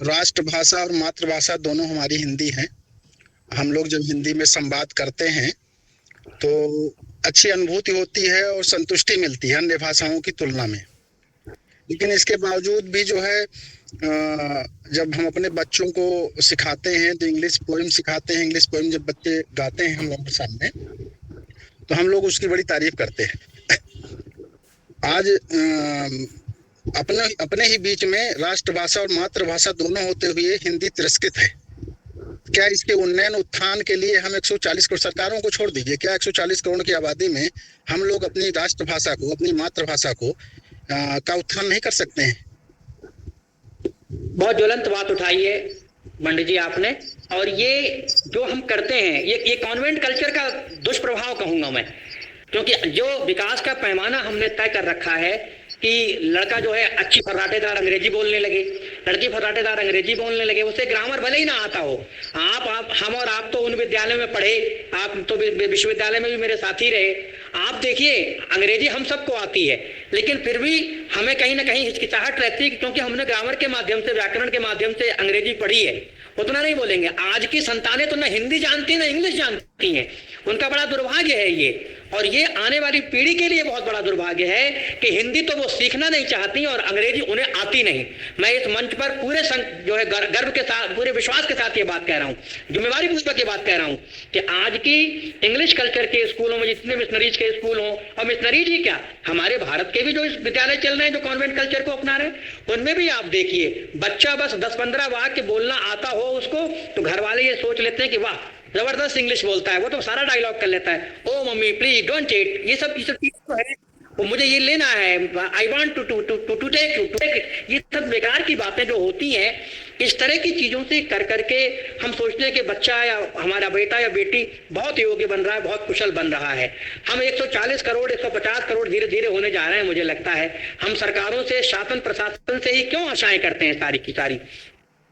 [SPEAKER 6] राष्ट्रभाषा और मातृभाषा दोनों हमारी हिंदी है। हम लोग जब हिंदी में संवाद करते हैं तो अच्छी अनुभूति होती है और संतुष्टि मिलती है अन्य भाषाओं की तुलना में। लेकिन इसके बावजूद भी जो है जब हम अपने बच्चों को सिखाते हैं तो इंग्लिश पोएम सिखाते हैं, इंग्लिश पोएम जब बच्चे गाते हैं हम लोगों के सामने तो हम लोग उसकी बड़ी तारीफ करते हैं। आज अपने ही बीच में राष्ट्रभाषा और मातृभाषा दोनों होते हुए हिंदी तिरस्कृत है। क्या इसके उन्नयन उत्थान के लिए हम 140 करोड़, सरकारों को छोड़ दीजिए, क्या 140 करोड़ की आबादी में हम लोग अपनी राष्ट्रभाषा को, अपनी मातृभाषा को का उत्थान नहीं कर सकते हैं?
[SPEAKER 5] बहुत ज्वलंत बात उठाई है पंडित जी आपने। और ये जो हम करते हैं ये कॉन्वेंट कल्चर का दुष्प्रभाव कहूंगा मैं, क्योंकि जो विकास का पैमाना हमने तय कर रखा है कि लड़का जो है अच्छी फर्राटेदार अंग्रेजी बोलने लगे, लड़की फर्राटेदार अंग्रेजी बोलने लगे, उसे ग्रामर भले ही ना आता हो। हम और आप तो उन विद्यालयों में पढ़े, आप तो विश्वविद्यालय में भी मेरे साथी रहे। आप देखिए अंग्रेजी हम सबको आती है, लेकिन फिर भी हमें कहीं ना कहीं हिचकिचाहट रहती है, क्योंकि हमने ग्रामर के माध्यम से, व्याकरण के माध्यम से अंग्रेजी पढ़ी है, उतना नहीं बोलेंगे। आज की संतानें तो ना हिंदी जानती ना इंग्लिश जानती हैं, उनका बड़ा दुर्भाग्य है ये। और ये आने वाली पीढ़ी के लिए बहुत बड़ा दुर्भाग्य है कि हिंदी तो वो सीखना नहीं चाहती और अंग्रेजी उन्हें आती नहीं। मैं इस मंच पर पूरे जो है गर्व के साथ, पूरे विश्वास के साथ ये बात कह रहा हूँ, जिम्मेवारी पूर्वक ये बात कह रहा हूँ कि आज की इंग्लिश कल्चर के स्कूलों में जितने मिशनरीज के स्कूल हों, और मिशनरीज ही क्या, हमारे भारत के भी जो विद्यालय चल रहे हैं जो कॉन्वेंट कल्चर को अपना रहे हैं, उनमें भी आप देखिए बच्चा बस 10-15 वाक्य बोलना आता हो उसको तो घर वाले ये सोच लेते हैं कि वाह जबरदस्त इंग्लिश बोलता है, वो तो सारा डायलॉग कर लेता है। ओ मम्मी प्लीज डोंट चीट, ये सब चीजें तो है, वो मुझे ये लेना है, आई वांट टू टेक, ये सब बेकार की बातें जो होती हैं। इस तरह की चीजों से कर करके हम सोचते हैं कि बच्चा या हमारा बेटा या बेटी बहुत योग्य बन रहा है, बहुत कुशल बन रहा है। हम 140 करोड़ 150 करोड़ धीरे धीरे होने जा रहे हैं। मुझे लगता है हम सरकारों से, शासन प्रशासन से ही क्यों आशाएं करते हैं सारी की सारी।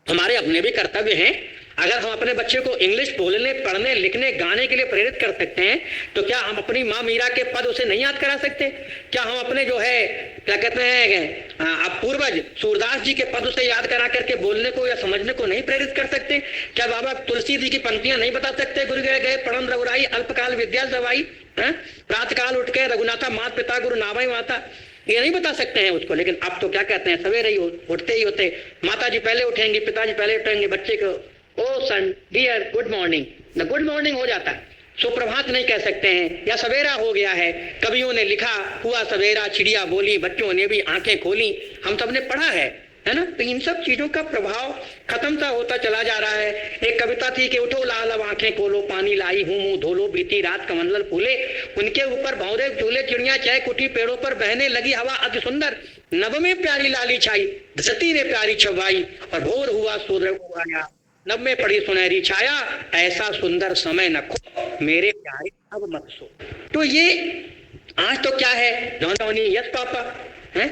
[SPEAKER 5] हमारे अपने भी कर्तव्य हैं। अगर हम अपने बच्चे को इंग्लिश बोलने, पढ़ने, लिखने, गाने के लिए प्रेरित कर सकते हैं तो क्या हम अपनी माँ मीरा के पद उसे नहीं याद करा सकते? क्या हम अपने जो है क्या कहते हैं पूर्वज सूरदास जी के पद उसे याद करा करके बोलने को या समझने को नहीं प्रेरित कर सकते? क्या बाबा तुलसी जी की पंक्तियां नहीं बता सकते? गुरु गए पढ़न रघुराई, अल्पकाल विद्या सवाई, प्रातःकाल उठ के रघुनाथा मात पिता गुरु नावाई माता। ये नहीं बता सकते हैं उसको। लेकिन अब तो क्या कहते हैं, सवेरे ही उठते ही होते, माता जी पहले उठेंगे, पिताजी पहले उठेंगे, बच्चे को ओ सन डियर गुड मॉर्निंग, न गुड मॉर्निंग हो जाता है, सुप्रभात नहीं कह सकते हैं, या सवेरा हो गया है। कवियों ने लिखा हुआ सवेरा, चिड़िया बोली, बच्चों ने भी आंखें खोली, हम सब ने पढ़ा है ना। तो इन सब चीजों का प्रभाव खत्म सा होता चला जा रहा है। एक कविता थी कि उठो लाल अब आंखें खोलो, पानी लाई हूँ मुंह धोलो, बीती रात कमंडल फूले, उनके ऊपर भौरे झूले चिड़िया चाय कुटी, पेड़ों पर बहने लगी हवा अति सुंदर, नभ में प्यारी लाली छाई, धरती ने प्यारी छवाई, और भोर हुआ सूर्य को आया, नभ में पड़ी सुनहरी छाया, ऐसा सुंदर समय न खो मेरे प्यारे अब मत सो। तो ये आज तो क्या है, जॉनी यस पापा है,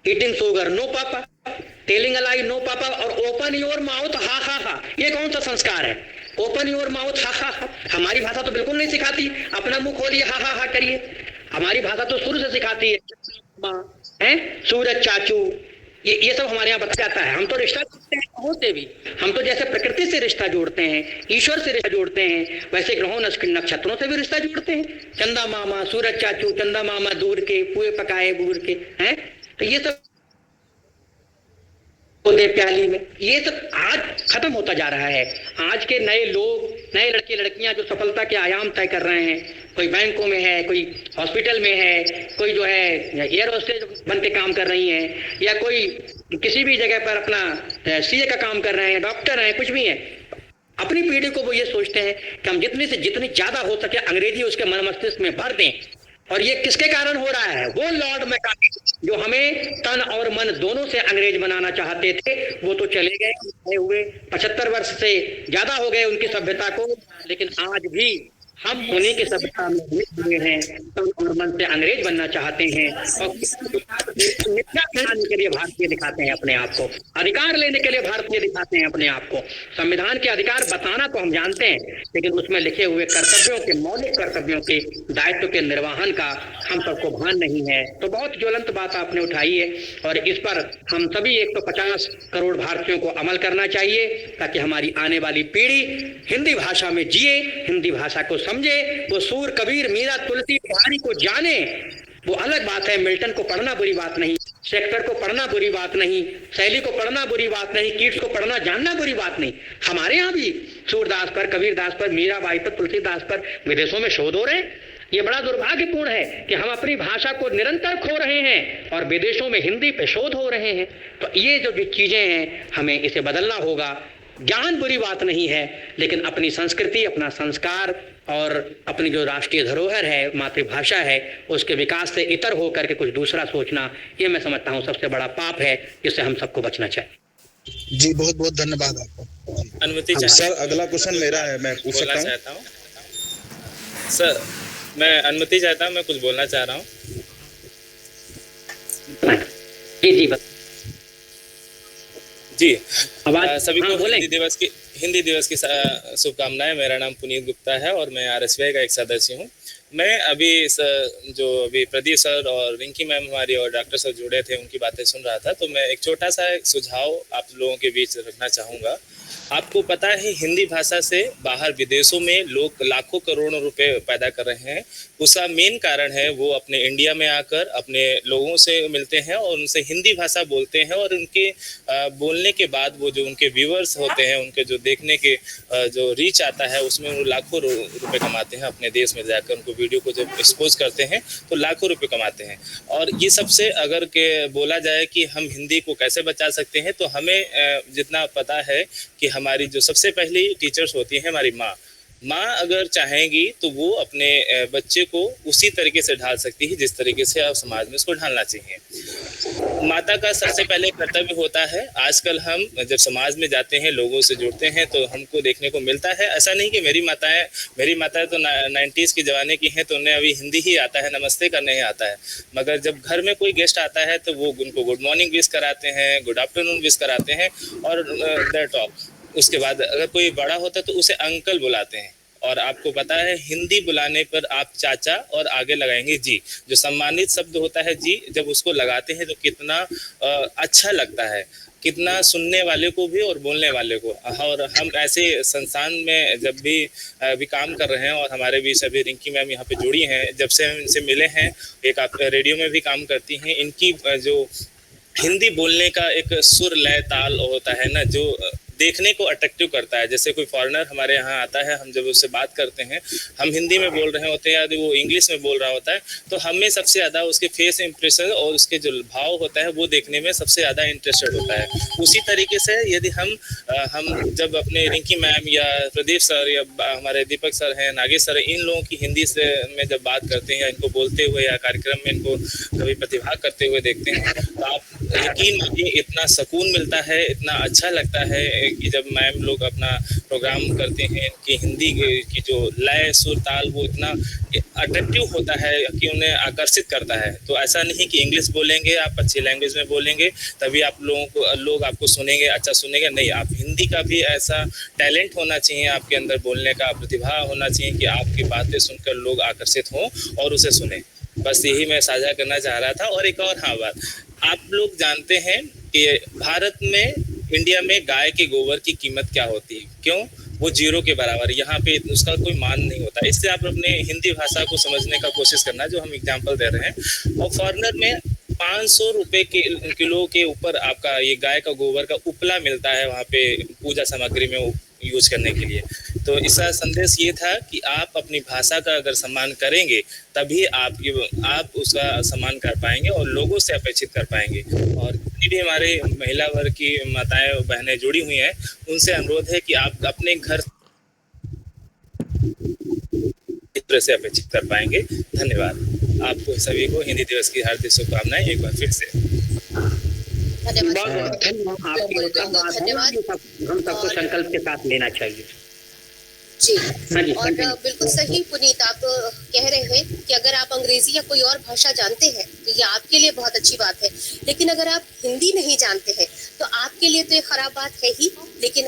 [SPEAKER 5] ईटिंग शुगर नो पापा, टेलिंग अ लाई नो पापा, और ओपन योर माउथ हा हा हा, ये कौन सा संस्कार है? ओपन योर माउथ हा हा हा, हमारी भाषा तो बिल्कुल नहीं सिखाती, अपना मुंह खोलिए हा हा हा करिए। हमारी भाषा तो शुरू से सिखाती है सूरज चाचू, ये सब हमारे यहाँ बताया जाता है। हम तो रिश्ता जोड़ते हैं ग्रहों से भी, हम तो जैसे प्रकृति से रिश्ता जोड़ते हैं, ईश्वर से रिश्ता जोड़ते हैं, वैसे ग्रहों नक्षत्रों से भी रिश्ता जोड़ते हैं। चंदा मामा, सूरज चाचू, चंदा मामा दूर के, पुए पकाए बूर के हैं, तो ये सब प्याली में, ये सब आज खत्म होता जा रहा है। आज के नए लोग, नए लड़के लड़कियां जो सफलता के आयाम तय कर रहे हैं, कोई बैंकों में है, कोई हॉस्पिटल में है, कोई जो है एयर होस्टेस बन के काम कर रही हैं, या कोई किसी भी जगह पर अपना सीए का काम कर रहे हैं, डॉक्टर हैं, कुछ भी है, अपनी पीढ़ी को वो ये सोचते हैं कि हम जितनी से जितनी ज्यादा हो सके अंग्रेजी उसके मन मस्तिष्क में भर दें। और ये किसके कारण हो रहा है? वो लॉर्ड मैकाले जो हमें तन और मन दोनों से अंग्रेज बनाना चाहते थे, वो तो चले गए हुए, 75 वर्ष से ज्यादा हो गए उनकी सभ्यता को, लेकिन आज भी हम उन्हीं की सभ्यता में हुए हैं, तन और मन से अंग्रेज बनना चाहते हैं, और मिथ्या दिखाने के लिए भारतीय दिखाते हैं अपने आप को, अधिकार लेने के लिए भारतीय दिखाते हैं अपने आप को। संविधान के अधिकार बताना तो हम जानते हैं, लेकिन उसमें लिखे हुए कर्तव्यों के, मौलिक कर्तव्यों के, दायित्व के निर्वहन का हम सबको भान नहीं है। तो बहुत ज्वलंत बात आपने उठाई है, और इस पर हम सभी 150 करोड़ भारतीयों को अमल करना चाहिए, ताकि हमारी आने वाली पीढ़ी हिंदी भाषा में जिए, हिंदी भाषा को समझे, वो सूर कबीर मीरा तुलसी बिहारी को जाने। वो अलग बात है, मिल्टन को पढ़ना बुरी बात नहीं, शेक्सपियर को पढ़ना बुरी बात नहीं, शैली को पढ़ना बुरी बात नहीं, कीट्स को पढ़ना जानना बुरी बात नहीं। हमारे यहाँ भी सूरदास पर, कबीरदास पर, मीराबाई पर, तुलसीदास पर विदेशों में शोध हो रहे हैं। ये बड़ा दुर्भाग्यपूर्ण है कि हम अपनी भाषा को निरंतर खो रहे हैं और विदेशों में हिंदी पे शोध हो रहे हैं। तो ये जो चीजें हैं, हमें इसे बदलना होगा। ज्ञान बुरी बात नहीं है, लेकिन अपनी संस्कृति, अपना संस्कार और अपनी जो राष्ट्रीय धरोहर है, मातृभाषा है, उसके विकास से इतर होकर के कुछ दूसरा सोचना, ये मैं समझता हूँ सबसे बड़ा पाप है, जिससे हम सबको बचना चाहिए।
[SPEAKER 6] जी बहुत बहुत धन्यवाद आपको।
[SPEAKER 8] अनुमति
[SPEAKER 6] सर अगला क्वेश्चन मेरा है, मैं पूछ सकता हूँ?
[SPEAKER 8] सर मैं अनुमति चाहता हूँ, मैं कुछ बोलना चाह रहा हूँ।
[SPEAKER 5] जी जी
[SPEAKER 8] जी
[SPEAKER 5] सभी को
[SPEAKER 8] हिंदी दिवस की शुभकामनाएं। मेरा नाम पुनीत गुप्ता है और मैं RSVI का एक सदस्य हूँ। मैं अभी जो अभी प्रदीप सर और रिंकी मैम हमारी और डॉक्टर सर जुड़े थे, उनकी बातें सुन रहा था, तो मैं एक छोटा सा सुझाव आप लोगों के बीच रखना चाहूँगा। आपको पता है हिंदी भाषा से बाहर विदेशों में लोग लाखों करोड़ों रुपए पैदा कर रहे हैं। उसका मेन कारण है वो अपने इंडिया में आकर अपने लोगों से मिलते हैं और उनसे हिंदी भाषा बोलते हैं, और उनके बोलने के बाद वो जो उनके व्यूअर्स होते हैं, उनके जो देखने के जो रीच आता है, उसमें वो लाखों रुपए कमाते हैं। अपने देश में जाकर उनको वीडियो को जब एक्सपोज करते हैं तो लाखों रुपए कमाते हैं। और ये सबसे अगर के बोला जाए कि हम हिंदी को कैसे बचा सकते हैं, तो हमें जितना पता है कि हमारी जो सबसे पहली टीचर्स होती है हमारी माँ अगर चाहेंगी तो वो अपने बच्चे को उसी तरीके से ढाल सकती है जिस तरीके से समाज में उसको ढालना चाहिए। माता का सबसे पहले कर्तव्य होता है। आजकल हम जब समाज में जाते हैं, लोगों से जुड़ते हैं, तो हमको देखने को मिलता है, ऐसा नहीं कि मेरी माताएं तो 90s के ज़माने की हैं, तो उन्हें अभी हिंदी ही आता है, नमस्ते करने ही आता है। मगर जब घर में कोई गेस्ट आता है तो वो उनको गुड मॉर्निंग विश कराते हैं, गुड आफ्टरनून विश कराते हैं, और दैट ऑल। उसके बाद अगर कोई बड़ा होता है तो उसे अंकल बुलाते हैं। और आपको पता है हिंदी बुलाने पर आप चाचा और आगे लगाएंगे जी। जो सम्मानित शब्द होता है जी, जब उसको लगाते हैं तो कितना अच्छा लगता है। कितना सुनने वाले को भी और बोलने वाले को। और हम ऐसे संस्थान में जब भी अभी काम कर रहे हैं और हमारे भी सभी रिंकी मैम यहाँ पे जुड़ी हैं, जब से हम इनसे मिले हैं, एक आप रेडियो में भी काम करती हैं, इनकी जो हिंदी बोलने का एक सुर लय ताल होता है ना, जो देखने को अट्रैक्टिव करता है। जैसे कोई फॉरेनर हमारे यहाँ आता है, हम जब उससे बात करते हैं, हम हिंदी में बोल रहे होते हैं या वो इंग्लिश में बोल रहा होता है, तो हमें सबसे ज़्यादा उसके फेस इंप्रेशन और उसके जो भाव होता है वो देखने में सबसे ज़्यादा इंटरेस्टेड होता है। उसी तरीके से यदि हम जब अपने रिंकी मैम या प्रदीप सर या हमारे दीपक सर हैं, नागेश सर, इन लोगों की हिंदी से में जब बात करते हैं या इनको बोलते हुए या कार्यक्रम में इनको कभी प्रतिभाग करते हुए देखते हैं, तो आप यकीन मानिए इतना सुकून मिलता है, इतना अच्छा लगता है कि जब मैम लोग अपना प्रोग्राम करते हैं कि हिंदी की जो लय सुर ताल वो इतना अट्रैक्टिव होता है कि उन्हें आकर्षित करता है। तो ऐसा नहीं कि इंग्लिश बोलेंगे आप, अच्छी लैंग्वेज में बोलेंगे तभी आप लोग आपको सुनेंगे, अच्छा सुनेंगे, नहीं, आप हिंदी का भी ऐसा टैलेंट होना चाहिए आपके अंदर, बोलने का प्रतिभा होना चाहिए कि आपकी बातें सुनकर लोग आकर्षित हों और उसे सुने। बस यही मैं साझा करना चाह रहा था। और एक और बात, आप लोग जानते हैं कि भारत में, इंडिया में गाय के गोबर की कीमत क्या होती है? क्यों? वो 0 के बराबर, यहाँ पे उसका कोई मान नहीं होता। इससे आप अपने हिंदी भाषा को समझने का कोशिश करना, जो हम एग्जाम्पल दे रहे हैं। और फॉरेनर में 500 रुपए के किलो के ऊपर आपका ये गाय का गोबर का उपला मिलता है वहाँ पे पूजा सामग्री में यूज करने के लिए। तो इसका संदेश ये था कि आप अपनी भाषा का अगर सम्मान करेंगे तभी आप उसका सम्मान कर पाएंगे और लोगों से अपेक्षित कर पाएंगे। और जितनी भी हमारे महिला वर्ग की माताएं बहनें जुड़ी हुई हैं, उनसे अनुरोध है कि आप अपने घर इस तरह से अपेक्षित कर पाएंगे। धन्यवाद। आपको सभी को हिंदी दिवस की हार्दिक शुभकामनाएं एक बार फिर से।
[SPEAKER 5] धन्यवाद। हम सबको संकल्प के साथ लेना चाहिए।
[SPEAKER 3] जी, और बिल्कुल सही पुनीत, आप कह रहे हैं कि अगर आप अंग्रेजी या कोई और भाषा जानते हैं तो ये आपके लिए बहुत अच्छी बात है, लेकिन अगर आप हिंदी नहीं जानते हैं तो आपके लिए तो ये खराब बात है ही, लेकिन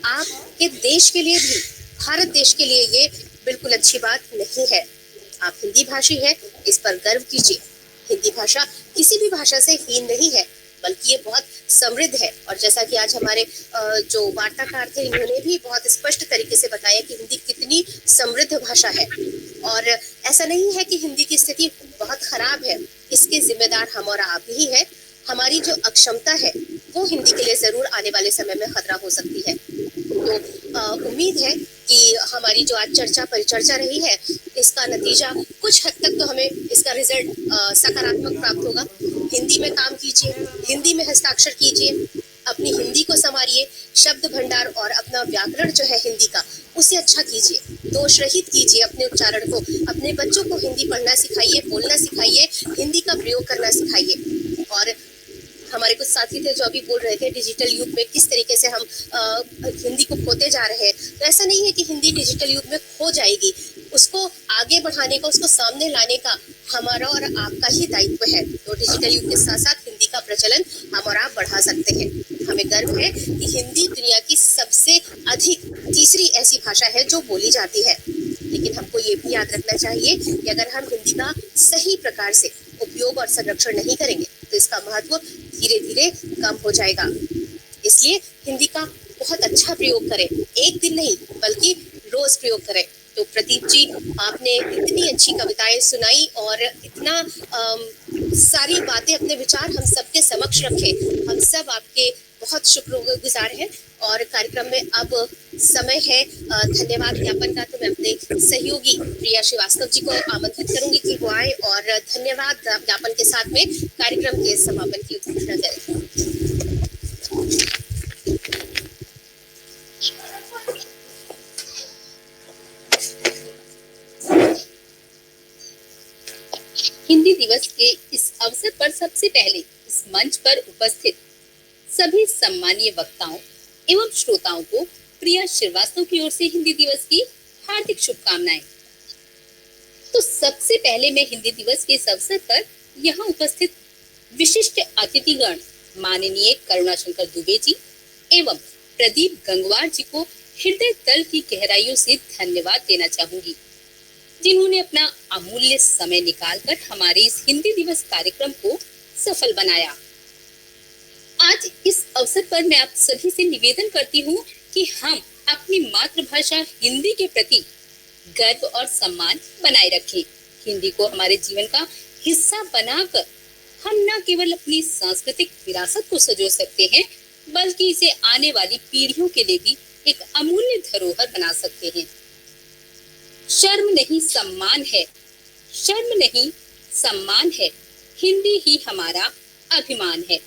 [SPEAKER 3] आपके देश के लिए भी, भारत देश के लिए ये बिल्कुल अच्छी बात नहीं है। आप हिंदी भाषी हैं, इस पर गर्व कीजिए। हिंदी भाषा किसी भी भाषा से हीन नहीं है, बल्कि ये बहुत समृद्ध है। और जैसा कि आज हमारे जो वार्ताकार थे, इन्होंने भी बहुत स्पष्ट तरीके से बताया कि हिंदी कितनी समृद्ध भाषा है। और ऐसा नहीं है कि हिंदी की स्थिति बहुत खराब है, इसके जिम्मेदार हम और आप ही है। हमारी जो अक्षमता है वो हिंदी के लिए जरूर आने वाले समय में खतरा हो सकती है। तो उम्मीद है कि हमारी जो आज परिचर्चा रही है, इसका नतीजा कुछ हद तक तो हमें इसका रिजल्ट सकारात्मक प्राप्त होगा। हिंदी में काम कीजिए, हिंदी में हस्ताक्षर कीजिए, अपनी हिंदी को संवारिए, शब्द भंडार और अपना व्याकरण जो है हिंदी का, उसे अच्छा कीजिए, दोष रहित कीजिए अपने उच्चारण को। अपने बच्चों को हिंदी पढ़ना सिखाइए, बोलना सिखाइए, हिंदी का प्रयोग करना सिखाइए। और हमारे कुछ साथी थे जो अभी बोल रहे थे डिजिटल युग में किस तरीके से हम हिंदी को खोते जा रहे हैं, तो ऐसा नहीं है कि हिंदी डिजिटल युग में खो जाएगी। उसको आगे बढ़ाने का, उसको सामने लाने का हमारा और आपका ही दायित्व है। तो डिजिटल युग के साथ साथ हिंदी का प्रचलन हम और आप बढ़ा सकते हैं। हमें गर्व है कि हिंदी दुनिया की सबसे अधिक तीसरी ऐसी भाषा है जो बोली जाती है। लेकिन हमको ये भी याद रखना चाहिए कि अगर हम हिंदी का सही प्रकार से उपयोग और संरक्षण नहीं करेंगे तो इसका महत्व धीरे धीरे कम हो जाएगा। इसलिए हिंदी का बहुत अच्छा प्रयोग करें, एक दिन नहीं बल्कि रोज प्रयोग करें। तो प्रदीप जी, आपने इतनी अच्छी कविताएं सुनाई और इतना सारी बातें, अपने विचार हम सबके समक्ष रखे। हम सब आपके बहुत शुक्रगुजार हैं। और कार्यक्रम में अब समय है धन्यवाद ज्ञापन का, तो मैं अपने सहयोगी प्रिया श्रीवास्तव जी को आमंत्रित करूंगी कि वो आए और धन्यवाद ज्ञापन के साथ में कार्यक्रम के समापन की घोषणा करें।
[SPEAKER 9] हिंदी दिवस के इस अवसर पर सबसे पहले इस मंच पर उपस्थित सभी सम्मानीय वक्ताओं एवं श्रोताओं को प्रिया श्रीवास्तव की ओर से हिंदी दिवस की हार्दिक शुभकामनाएं। तो सबसे पहले मैं हिंदी दिवस के इस अवसर पर यहाँ उपस्थित विशिष्ट अतिथिगण माननीय करुणाशंकर दुबे जी एवं प्रदीप गंगवार जी को हृदय तल की गहराइयों से धन्यवाद देना चाहूंगी, जिन्होंने अपना अमूल्य समय निकालकर हमारे इस हिंदी दिवस कार्यक्रम को सफल बनाया। आज इस अवसर पर मैं आप सभी से निवेदन करती हूँ कि हम अपनी मातृभाषा हिंदी के प्रति गर्व और सम्मान बनाए रखें। हिंदी को हमारे जीवन का हिस्सा बनाकर हम न केवल अपनी सांस्कृतिक विरासत को संजो सकते हैं, बल्कि इसे आने वाली पीढ़ियों के लिए भी एक अमूल्य धरोहर बना सकते हैं। शर्म नहीं सम्मान है, शर्म नहीं सम्मान है, हिंदी ही हमारा अभिमान है।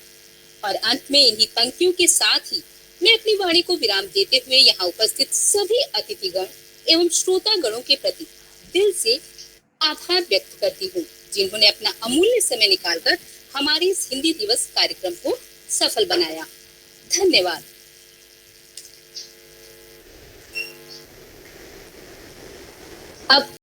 [SPEAKER 9] और अंत में इन्हीं पंक्तियों के साथ ही मैं अपनी वाणी को विराम देते हुए यहाँ उपस्थित सभी अतिथिगण एवं श्रोतागणों के प्रति दिल से आभार व्यक्त करती हूँ, जिन्होंने अपना अमूल्य समय निकालकर हमारे इस हिंदी दिवस कार्यक्रम को सफल बनाया। धन्यवाद। अब